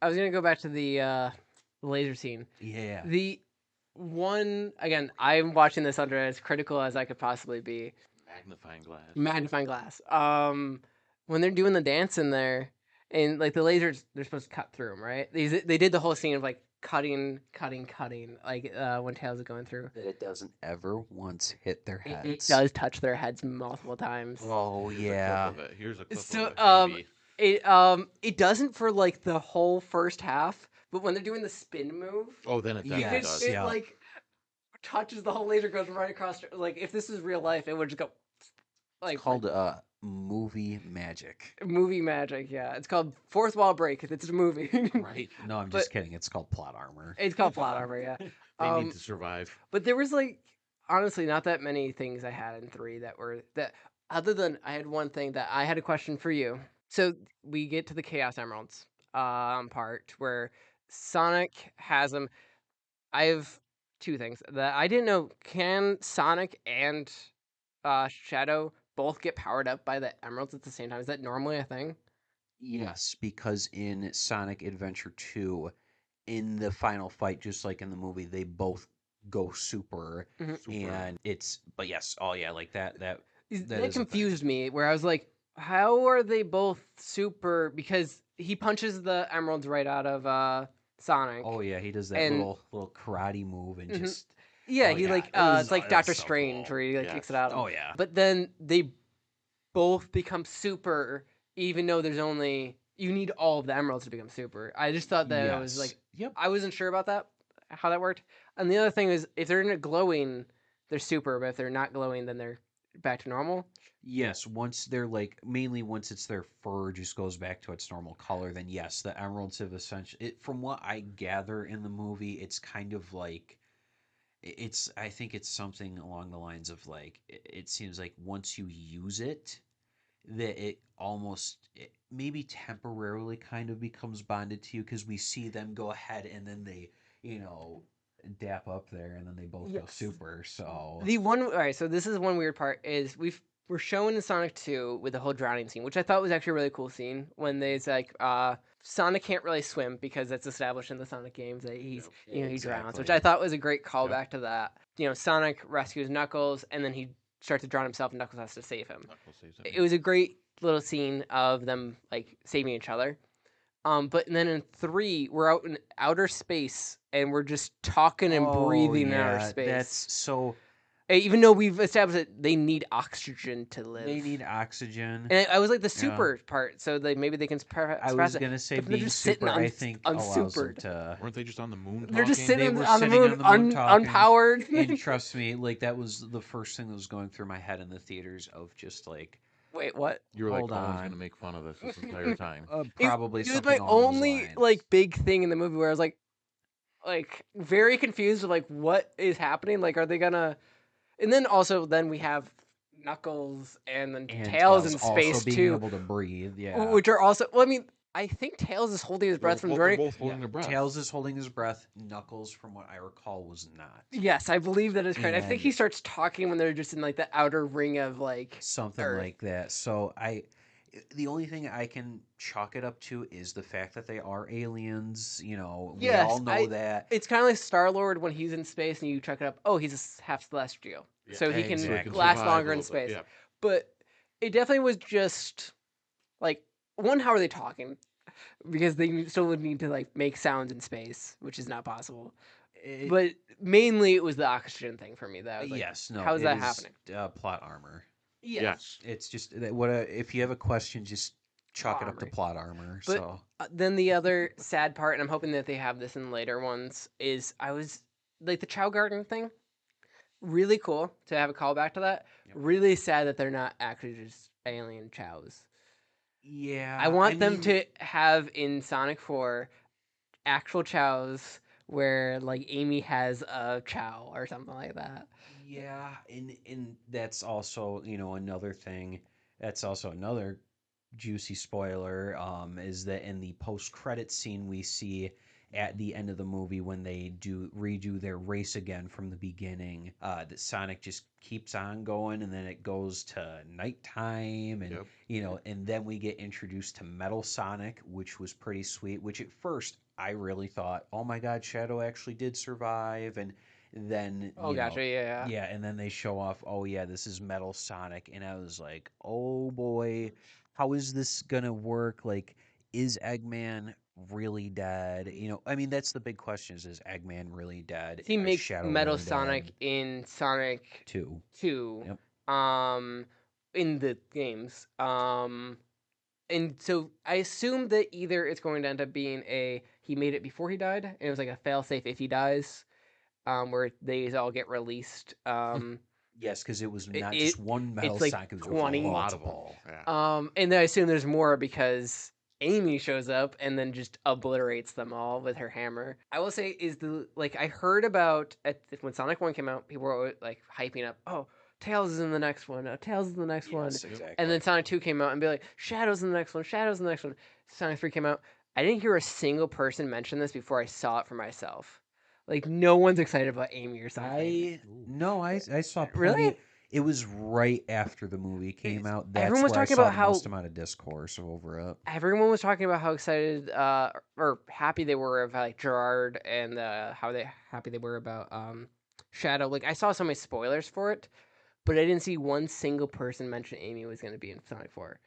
I was gonna go back to the laser scene. Yeah. The one again, I'm watching this under as critical as I could possibly be. Magnifying glass. Magnifying glass. When they're doing the dance in there, and like the lasers, they're supposed to cut through them, right? They did the whole scene of like cutting, like when Tails is going through. That it doesn't ever once hit their It heads. does touch their heads multiple times. Oh Here's yeah. a clip of it. Here's a clip So of it. Maybe. it doesn't for like the whole first half, but when they're doing the spin move, Oh, then it definitely Yes, does. it yeah. like touches the whole laser, goes right across. Like if this is real life, it would just go. Like It's called movie magic. movie magic. Yeah, it's called Fourth Wall Break. It's a movie. Right. No, I'm just kidding. It's called plot armor. It's called plot armor. Yeah. They need to survive. But there was like honestly not that many things I had in 3 that were that other than I had one thing that I had a question for you. So we get to the Chaos Emeralds part where Sonic has them. I have two things that I didn't know. Can Sonic and Shadow both get powered up by the emeralds at the same time? Is that normally a thing? Yes, because in Sonic Adventure 2, in the final fight, just like in the movie, they both go super, Mhm. Super. and but yes, oh yeah, like that That That is a thing. confused me. Where I was like, how are they both super? Because he punches the emeralds right out of Sonic. Oh yeah, he does that And little karate move and Mhm. just Yeah, oh he yeah, like it was it's like that was Doctor so Strange cool. where he like Yes. kicks it out of him. Oh yeah. But then they both become super, even though there's only you need all of the emeralds to become super. I just thought that it was Yes. like Yep. I wasn't sure about that, how that worked. And the other thing is if they're not glowing, they're super, but if they're not glowing, then they're back to normal. Yes, once they're like mainly once it's their fur just goes back to its normal color, then yes, the emeralds have essentially it, from what I gather in the movie, it's kind of like it's I think it's something along the lines of like it seems like once you use it that it almost it maybe temporarily kind of becomes bonded to you because we see them go ahead and then they dap up there and then they both go Yes. super so The one, all right. So this is one weird part is we're shown in Sonic 2 with the whole drowning scene, which I thought was actually a really cool scene when there's like Sonic can't really swim because that's established in the Sonic games that he's he drowns, which Exactly. I thought was a great Yep. callback to that. Sonic rescues Knuckles and then he starts to drown himself and Knuckles has to save him. Knuckles saves It was a great little scene of them like saving each other. But then in 3, we're out in outer space and we're just talking and breathing in outer space. That's so Even though we've established that they need oxygen to live. they need oxygen. And I was like the Yeah. super part, so maybe they can I was gonna say but they're being just sitting super, I think allows them unsupered. to. Weren't they just on the moon They're just talking? They sitting were on the sitting moon, on the moon talking, unpowered. And trust me, like that was the first thing that was going through my head in the theaters of just like, Wait, what? You were like, hold Colin's going on, to make fun of this entire time. probably It was something my along those only lines. like big thing in the movie where I was like very confused with like what is happening. Like, are they gonna? And then also then we have Knuckles and then And Tails in also space being too, able to breathe, yeah. which are also. Well, I mean, I think Tails is holding his breath from They're joining. both holding their breath. Tails is holding his breath. Knuckles, from what I recall, was not. Yes, I believe that is correct. I think And- he starts talking when they're just in like the outer ring of like Something Earth. like that. So the only thing I can chalk it up to is the fact that they are aliens. We Yes, all know that. It's kind of like Star Lord when he's in space and you check it up. Oh, he's a half celestial, Yeah. so he can Exactly. So he can last survive longer a in little bit, space. yeah. But it definitely was just like one. How are they talking? Because they still would need to like make sounds in space, which is not possible. But mainly it was the oxygen thing for me. That I was like, Yes, no. how is it that happening? Plot armor. Yes. It's just that if you have a question, just chalk it up to Armor. plot armor. But So then the other sad part, and I'm hoping that they have this in later ones, is I was like the Chow Garden thing. Really cool to have a callback to that. Yep. Really sad that they're not actually just alien chows. yeah, I want them mean, to have in Sonic 4 actual chows where like Amy has a chow or something like that. Yeah, and that's also another thing. That's also another juicy spoiler. Is that in the post credit scene we see at the end of the movie when they redo their race again from the beginning, that Sonic just keeps on going and then it goes to nighttime and Yep. and then we get introduced to Metal Sonic, which was pretty sweet, which at first I really thought, oh my god, Shadow actually did survive, and then Oh, gotcha. Yeah. yeah, and then they show off, oh yeah, this is Metal Sonic, and I was like, oh boy, how is this gonna work? Like, is Eggman really dead? I mean, that's the big question: is Eggman really dead? He Is makes Shadow Metal really Sonic dead? in Sonic Two. 2, Yep. um, in the games. And so I assume that either it's going to end up being he made it before he died, and it was like a failsafe if he dies, where they all get released. Yes, because it was It, not it just one Metal it's like Sonic; it was 20. A lot of them. multiple. Yeah. And then I assume there's more because Amy shows up and then just obliterates them all with her hammer. I will say is I heard about when Sonic 1 came out, people were like hyping up, oh, Tails is in the next one. Oh, Tails is in the next one. Yes, exactly. And then Sonic 2 came out and be like, Shadow's in the next one. Shadow's in the next one. Sonic 3 came out. I didn't hear a single person mention this before I saw it for myself. Like no one's excited about Amy or something. I saw plenty. Really? It was right after the movie came out. That's Everyone was where I talking saw about the how most amount of discourse over it. everyone was talking about how excited or happy they were about like Gerard and happy they were about Shadow. Like I saw so many spoilers for it, but I didn't see one single person mention Amy was going to be in Sonic 4.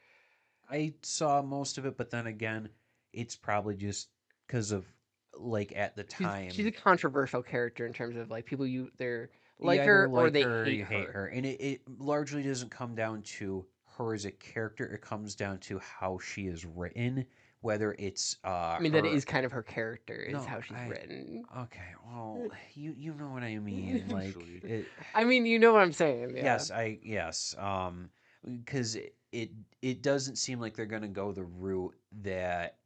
I saw most of it, but then again, it's probably just because of like at the She's a time controversial character in terms of like people they're you like either her or like they her or hate you hate her. her, and it largely doesn't come down to her as a character. It comes down to how she is written, whether it's I mean, that her. is kind of her character, is No, how she's written. okay, well, you know what I mean, like Actually. it. I mean, you know what I'm saying, yeah. Yes, because it doesn't seem like they're gonna go the route that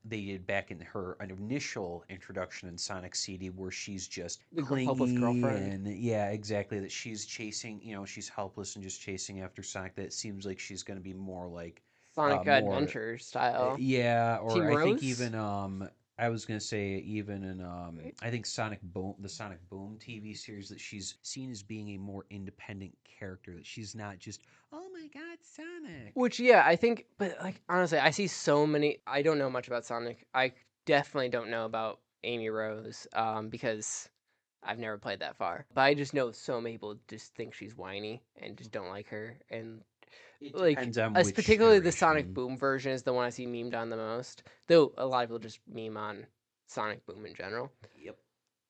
they did back in her initial introduction in Sonic CD, where she's just The hopeless clingy girlfriend. and yeah, exactly, that she's chasing, she's helpless and just chasing after Sonic. That seems like she's gonna be more like, Sonic more, Adventure style. yeah, or Team I think Rose? even I was gonna say even in I think the Sonic Boom TV series, that she's seen as being a more independent character, that she's not just, oh my god, Sonic. Which, yeah, I think, but like, honestly, I see so many. I don't know much about Sonic. I definitely don't know about Amy Rose, because I've never played that far. But I just know so many people just think she's whiny and just don't like her. And It like, depends on as which particularly the Sonic iteration. Boom version is the one I see memed on the most. Though a lot of people just meme on Sonic Boom in general. Yep.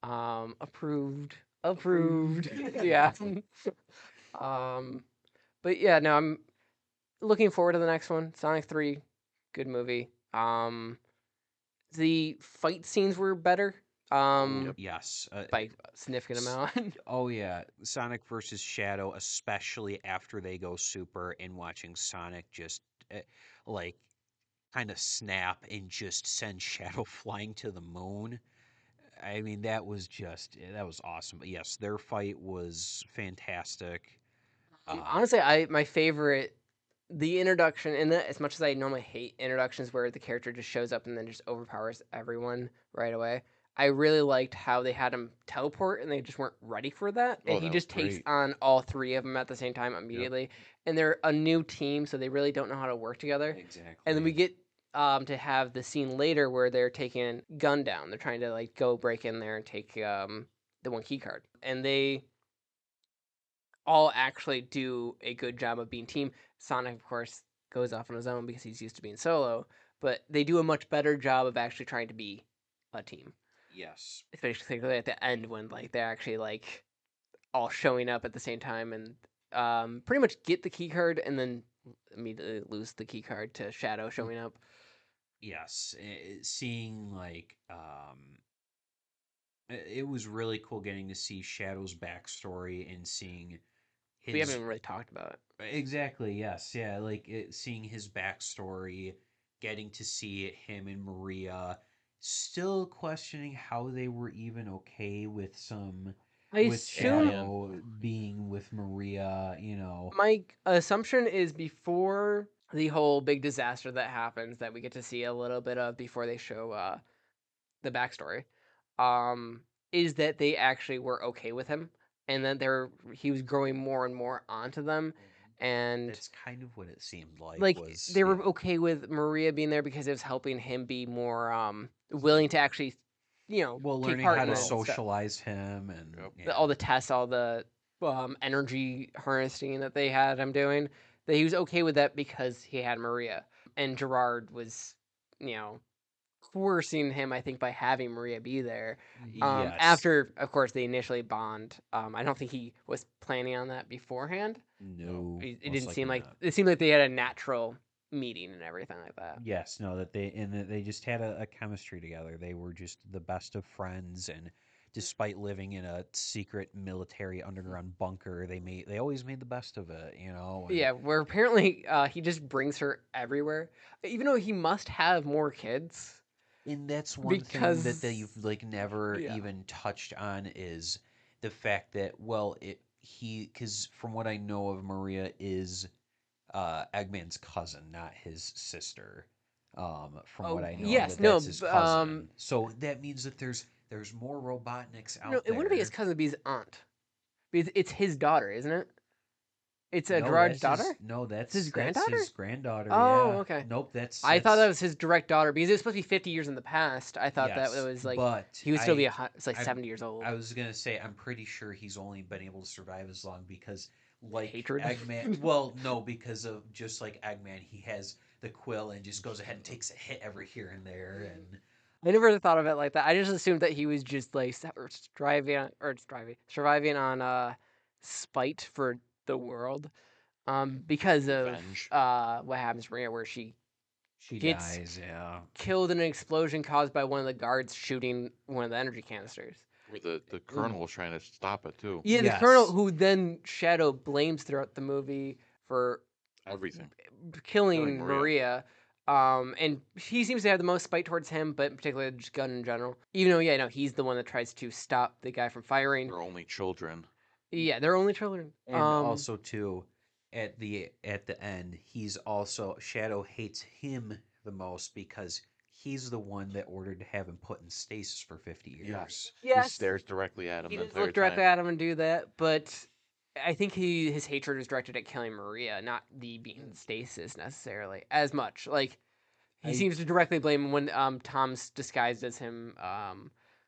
Approved. Approved. Approved. Yeah. um, but yeah, no, I'm looking forward to the next one. Sonic 3, good movie. The fight scenes were better. Oh yes. By a significant amount. Oh yeah, Sonic versus Shadow, especially after they go super, and watching Sonic just like kind of snap and just send Shadow flying to the moon. I mean, that was awesome. But yes, their fight was fantastic. Um, Honestly, I my favorite the introduction and as much as I normally hate introductions where the character just shows up and then just overpowers everyone right away. I really liked how they had him teleport and they just weren't ready for that, and Oh, he that was just takes great. on all three of them at the same time Yep. immediately. And they're a new team, so they really don't know how to work together. And then we exactly. get to have the scene later where they're taking gun down. They're trying to like go break in there and take the one key card, and they all actually do a good job of being team. Sonic, of course, goes off on his own because he's used to being solo, but they do a much better job of actually trying to be a team. Yes. Especially at the end when like they're actually like all showing up at the same time and pretty much get the key card and then immediately lose the key card to Shadow showing up. Yes. Seeing like it was really cool getting to see Shadow's backstory and seeing We haven't his. even really talked about it. Exactly, yes. Yeah, like seeing his backstory, getting to see him and Maria, still questioning how they were even okay with I with Oh assume man. Shadow being with Maria. my assumption is before the whole big disaster that happens that we get to see a little bit of before they show the backstory, um, is that they actually were okay with him and that he was growing more and more onto them, and That's kind of what it seemed like like was, they were yeah. okay with Maria being there because it was helping him be more willing to actually, Well, take learning part how in to it and stuff. socialize him and Yep. yeah. All the tests, all the energy harnessing that they had him doing, that he was okay with that because he had Maria. And Gerard was, you know, coercing him, I think, by having Maria be there. Yes. After, of course, they initially bond. I don't think he was planning on that beforehand. No. No, It most didn't seem likely like not. it seemed like they had a natural meeting and everything like that. Yes, no, that they just had a chemistry together. They were just the best of friends, and despite living in a secret military underground bunker, they always made the best of it. And Yeah, where apparently he just brings her everywhere, even though he must have more kids that's one thing that because you've like never yeah. even touched on, is the fact that, well, it he because from what I know of, Maria is Eggman's cousin, not his sister. From what Oh I know, yes, that's no, his cousin. So that means that there's more Robotniks no, out it wouldn't be his there. cousin, it'd be his aunt. Because it's his daughter, isn't it? It's a No, Gerard's that's daughter. his. No, It's his that's granddaughter. his granddaughter. Oh, Yeah. okay. Nope. That's I thought that that's was his direct daughter because it was supposed to be 50 years in the past. I thought that it yes, was like but he would still be it's like I 70 years old. I was gonna say, I'm pretty sure he's only been able to survive as long because like Hatred? Eggman. Well, no, because of just like Eggman, he has the quill and just goes ahead and takes a hit every here and there. And I never thought of it like that. I just assumed that he was just like surviving on spite for the world. Because of Revenge. what happens to Maria, where she she gets dies. Yeah. killed in an explosion caused by one of the guards shooting one of the energy canisters. Where the colonel was trying to stop it too. Yeah, the colonel, Yes. who then Shadow blames throughout the movie for Everything. killing Maria. Maria. And he seems to have the most spite towards him, but particularly just Gunn in general. Even though, yeah, no, he's the one that tries to stop the guy from firing. They're only children. Yeah, they're only children. And also too, at the end, he's also Shadow hates him the most because he's the one that ordered to have him put in stasis for 50 years. He yes, stares directly at him he the does entire look directly time. at him and do that, but I think his hatred is directed at killing Maria, not the being in stasis necessarily as much. Like he I- seems to directly blame him when Tom's disguised as him.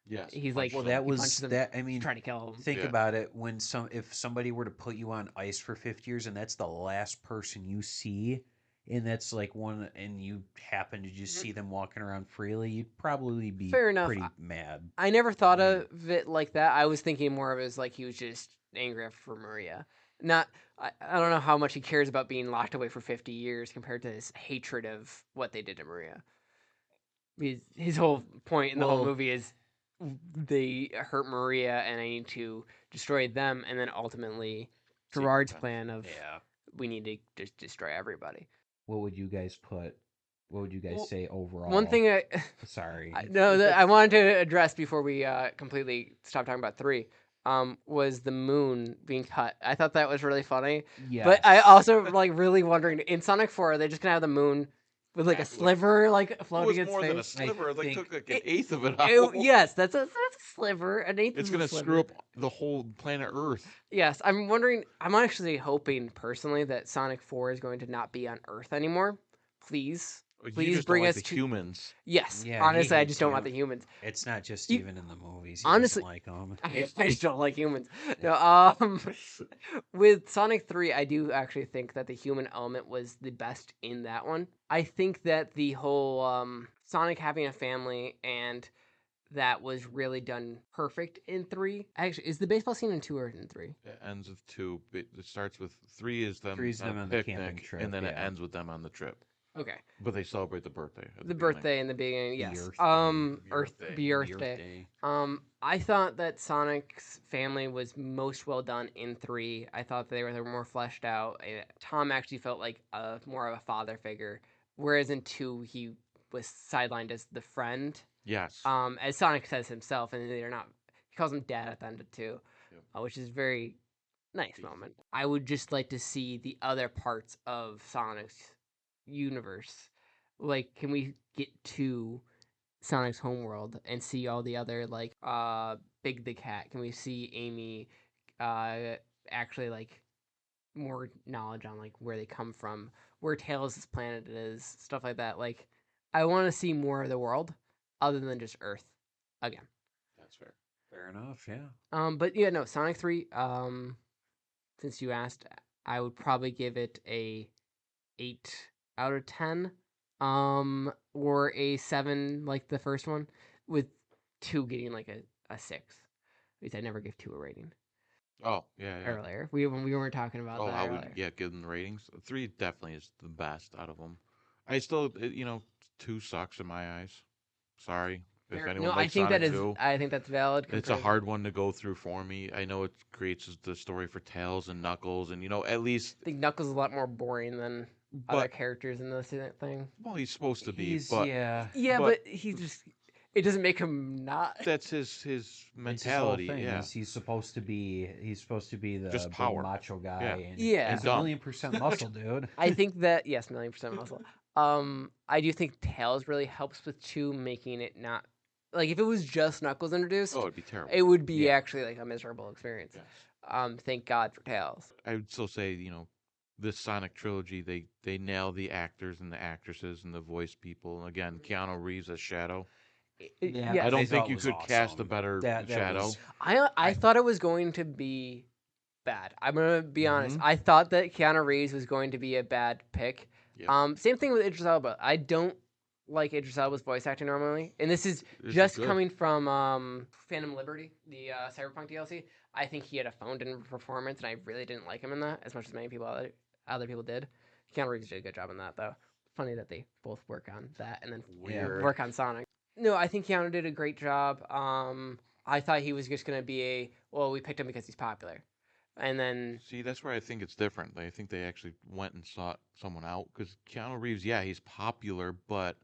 Yes. He's punch like, Well, them. that he was punches him, that. I mean, trying to kill him. think Yeah. about it. When if somebody were to put you on ice for 50 years, and that's the last person you see, and that's like one, and you happen to just see them walking around freely, you'd probably be Fair enough. pretty mad. I never thought of it like that. I was thinking more of it as like he was just angry for Maria. Not, I don't know how much he cares about being locked away for 50 years compared to his hatred of what they did to Maria. His whole point in the whole Well- movie is they hurt Maria and I need to destroy them, and then ultimately Seek Gerard's revenge. plan of Yeah. we need to just destroy everybody. What would you guys put? What would you guys Well, say overall? One thing Sorry. I wanted to address before we completely stop talking about 3 was the moon being cut. I thought that was really funny. Yes. But I also like really wondering in Sonic 4 are they just gonna have the moon with like a Exactly. sliver like It floating was in more than a space? sliver. They think took like an it- eighth of it out. Yes, that's a sliver. An eighth It's is a gonna sliver. screw up the whole planet Earth. Yes, I'm wondering. I'm actually hoping personally that Sonic 4 is going to not be on Earth anymore. Please, You please just bring don't us like the to humans. Yes, Yeah, he honestly, I hates just don't want you. the humans. It's not just You- even in the movies. He honestly- doesn't like them. I just don't like humans. No, with Sonic 3, I do actually think that the human element was the best in that one. I think that the whole Sonic having a family and that was really done perfect in 3. Actually, is the baseball scene in 2 or in 3? It ends with 2. It starts with 3 is them Three's on them a on the camping picnic, trip, and then it yeah. ends with them on the trip. Okay. But they celebrate the birthday. at The beginning. birthday in the beginning, yes. Earth Earth, Day. the Earth Day. I thought that Sonic's family was most well done in 3. I thought they were more fleshed out. Tom actually felt like more of a father figure, whereas in 2 he was sidelined as the friend. Yes. As Sonic says himself, and they're not. He calls him dad at the end of 2, Yep. which is very nice moment. I would just like to see the other parts of Sonic's universe. Like, can we get to Sonic's homeworld and see all the other like Big the Cat? Can we see Amy actually like more knowledge on like where they come from, where Tails' planet is, stuff like that. Like I want to see more of the world other than just Earth again. That's fair. Fair enough. Yeah. But yeah, no, Sonic 3 since you asked, I would probably give it a 8 out of 10 or a 7 like the first one, with 2 getting like a 6 because I never give 2 a rating Oh, yeah. earlier. When we weren't talking about Oh, that I would earlier. give them the ratings. 3 definitely is the best out of them. I still, 2 sucks in my eyes. Sorry if anyone No, I likes think Sonic that is 2. I think that's valid. It's a hard one to go through for me. I know it creates the story for Tails and Knuckles, and at least. I think Knuckles is a lot more boring than other But characters in this thing. well, he's supposed to be, He's but yeah. Yeah, but- but he just it doesn't make him not. that's his It's mentality. his whole thing Yeah, is he's supposed to be the Just big power. macho guy. Yeah. And Yeah. he's a dumb. 1,000,000% muscle, dude. I think that yes, 1,000,000% muscle. I do think Tails really helps with 2, making it not like if it was just Knuckles introduced, oh, it'd be terrible. it would be Yeah. actually like a miserable experience. Yes. Thank God for Tails. I would still say, this Sonic trilogy, they nail the actors and the actresses and the voice people. And again, Keanu Reeves as Shadow. Yeah, Yes. I don't I think thought you was could cast a awesome. better That Shadow. was- I thought it was going to be bad. I'm gonna be honest. Mhm. I thought that Keanu Reeves was going to be a bad pick. Yep. Same thing with Idris Elba. I don't like Idris Elba's voice acting normally, and this is This is just good. coming from Phantom Liberty, the Cyberpunk DLC. I think he had a phoned-in performance, and I really didn't like him in that as much as many people other people did. Keanu Reeves did a good job in that, though. Funny that they both work on that and then Weird. work on Sonic. No, I think Keanu did a great job. I thought he was just gonna be we picked him because he's popular, and then See, that's where I think it's different. I think they actually went and sought someone out because Keanu Reeves, yeah, he's popular, but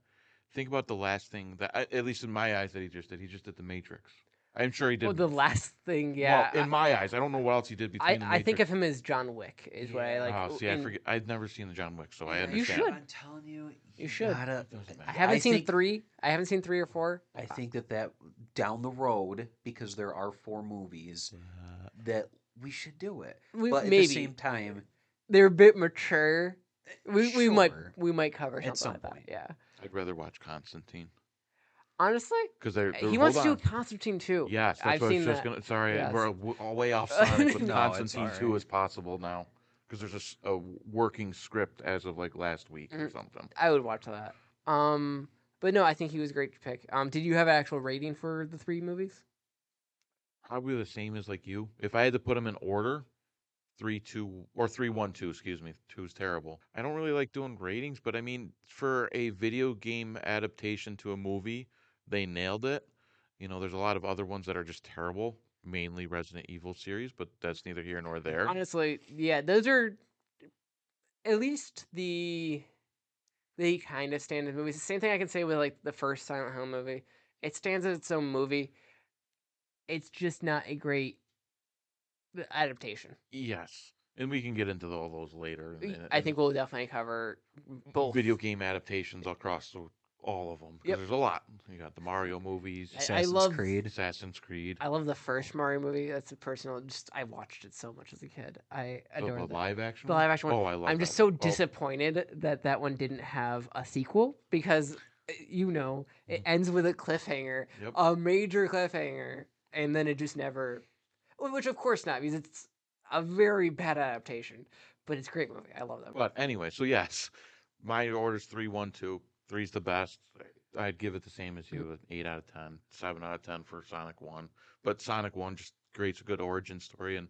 think about the last thing that, at least in my eyes, that he just did. He just did The Matrix. I'm sure he did. the last thing, Well, yeah. in my eyes, I don't know what else he did between The I think of Matrix. him as John Wick is what I like. Oh, see, I in- forget. I've never seen the John Wick, so I Yeah, understand. should. I'm telling you, You should. gotta. Doesn't I matter. haven't seen think- 3. I haven't seen 3 or 4. I think that down the road, because there are 4 movies, that we should do it. But at maybe the same time, they're a bit mature. We might Sure. cover something At some like that. point. Yeah. I'd rather watch Constantine Honestly, because they're he wants to hold do on. Constantine too. Yes, that's I've what I seen was just that. gonna. Sorry, Yes. we're all way off Sonic, but No, Constantine it's 2 alright. is possible now because there's a working script as of like last week or Mhm. something. I would watch that. But no, I think he was great to pick. Did you have an actual rating for the 3 movies? Probably the same as like you. If I had to put them in order, 3, 2, or 3, 1, 2. Excuse me, 2 is terrible. I don't really like doing ratings, but I mean, for a video game adaptation to a movie, they nailed it. There's a lot of other ones that are just terrible, mainly Resident Evil series, but that's neither here nor there. Honestly, yeah, those are at least the kind of stand as movies. The same thing I can say with like the first Silent Hill movie. It stands as its own movie. It's just not a great adaptation. Yes, and we can get into all those later. I think we'll definitely cover both. video game adaptations across all of them because Yep. there's a lot. You got the Mario movies, I love Assassin's Creed, I love the first Mario movie. That's a personal. Just I watched it so much as a kid. I adore the that. live action. The live action one. Oh, I love. I'm just that so one. Oh, disappointed that one didn't have a sequel because it ends with a cliffhanger, Yep. a major cliffhanger, and then it just never. Which of course not because it's a very bad adaptation, but it's a great movie. I love that. But anyway, so yes, my order's 3, 1, 2. 3's the best. I'd give it the same as you, an 8 out of 10, 7 out of 10 for Sonic 1. But Sonic 1 just creates a good origin story, and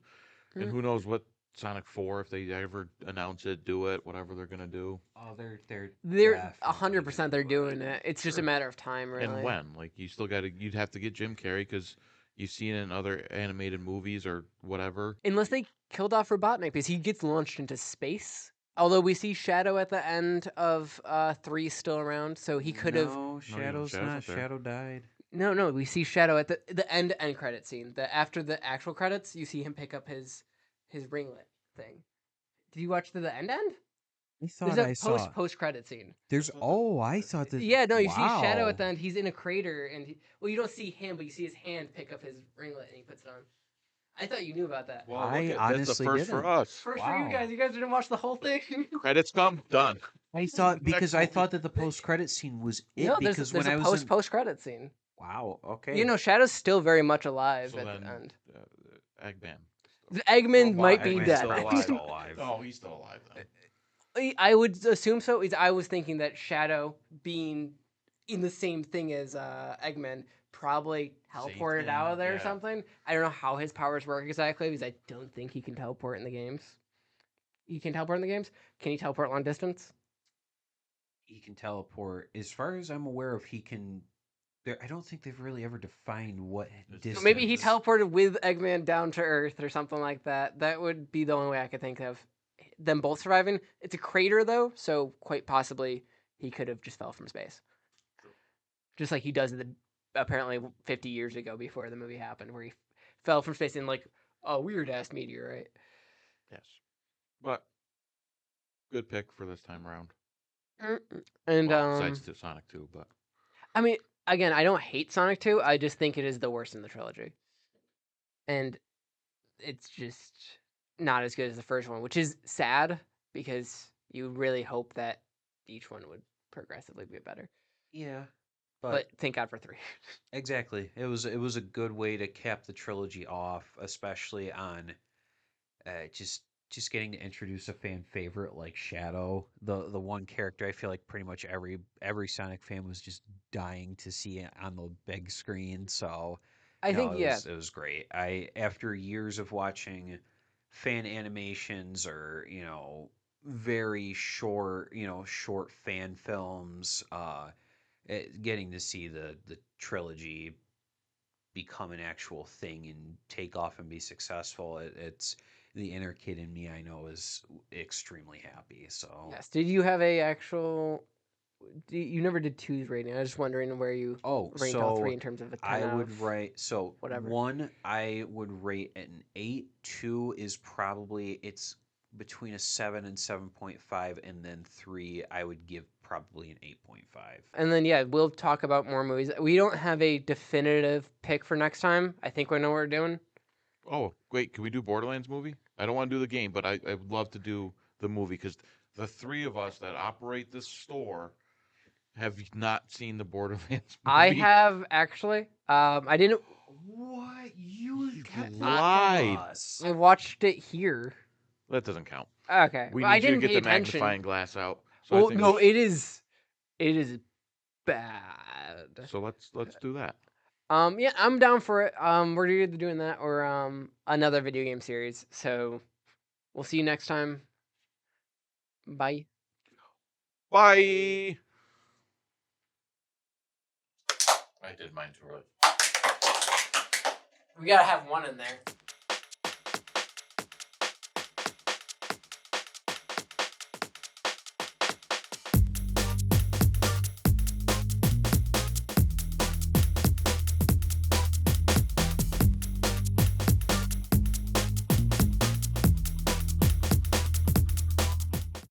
who knows what Sonic 4, if they ever announce it, do it, whatever they're gonna do. Oh, they're They're definitely 100% they're doing it. It's just a matter of time, really. And when? Like, you'd have to get Jim Carrey because you've seen it in other animated movies or whatever. Unless they killed off Robotnik because he gets launched into space. Although we see Shadow at the end of 3 still around, so he could have. No, Shadow's Shadow's not. up there. Shadow died. No, we see Shadow at the end credit scene. After the actual credits, you see him pick up his ringlet thing. Did you watch the end? I thought There's I a saw. post credit scene. There's I thought that. Yeah, no, you see Shadow Wow. at the end. He's in a crater, and you don't see him, but you see his hand pick up his ringlet, and he puts it on. I thought you knew about that. Well, I that's the honestly first for didn't. us. First for Wow. you guys. You guys didn't watch the whole thing. Credits come, done. I thought Next I movie. thought that the post credit scene was it No, because there's when a I was in, post credit scene. wow, okay. You know, Shadow's still very much alive So at then, the end. Eggman. The Eggman might be Eggman's dead. still alive. Still alive. Oh, he's still alive then. I would assume so. I was thinking that Shadow being in the same thing as Eggman probably teleported him, out of there or yeah. something. I don't know how his powers work exactly because I don't think he can teleport in the games. He can teleport in the games? Can he teleport long distance? He can teleport. As far as I'm aware of, he can. I don't think they've really ever defined what distance. So maybe he teleported with Eggman down to Earth or something like that. That would be the only way I could think of them both surviving. It's a crater though, so quite possibly he could have just fell from space. Just like he does apparently 50 years ago before the movie happened, where he fell from space in like a weird ass meteorite. Yes. But good pick for this time around. And Well, besides to Sonic 2, but I mean, again, I don't hate Sonic 2. I just think it is the worst in the trilogy. And it's just not as good as the first one, which is sad because you really hope that each one would progressively be better. Yeah, But thank God for 3. exactly. It was a good way to cap the trilogy off, especially on Just getting to introduce a fan favorite like Shadow, the one character I feel like pretty much every Sonic fan was just dying to see it on the big screen. So, I think yeah. it was great. I after years of watching fan animations or very short short fan films, getting to see the trilogy become an actual thing and take off and be successful, it's the inner kid in me I know is extremely happy. So Yes. Did you have a actual? You never did two's rating. I was just wondering where you ranked all three so in terms of a 10 I out would of rate so whatever. one I would rate at an 8. Two is probably it's between a 7 and 7.5, and then 3 I would give probably an 8.5. And then yeah, we'll talk about more movies. We don't have a definitive pick for next time. I think we know what we're doing. Oh, wait, can we do Borderlands movie? I don't want to do the game, but I would love to do the movie because the three of us that operate this store have not seen the Borderlands I movie. have actually. I didn't. What you kept that lied. from us? I watched it here. That doesn't count. Okay, We well, I need you to didn't get pay the attention. magnifying glass out. So I Well, think no, we it is bad. so let's do that. Yeah, I'm down for it. We're either doing that or another video game series. So we'll see you next time. Bye. Bye. I did mine too early. We gotta have one in there.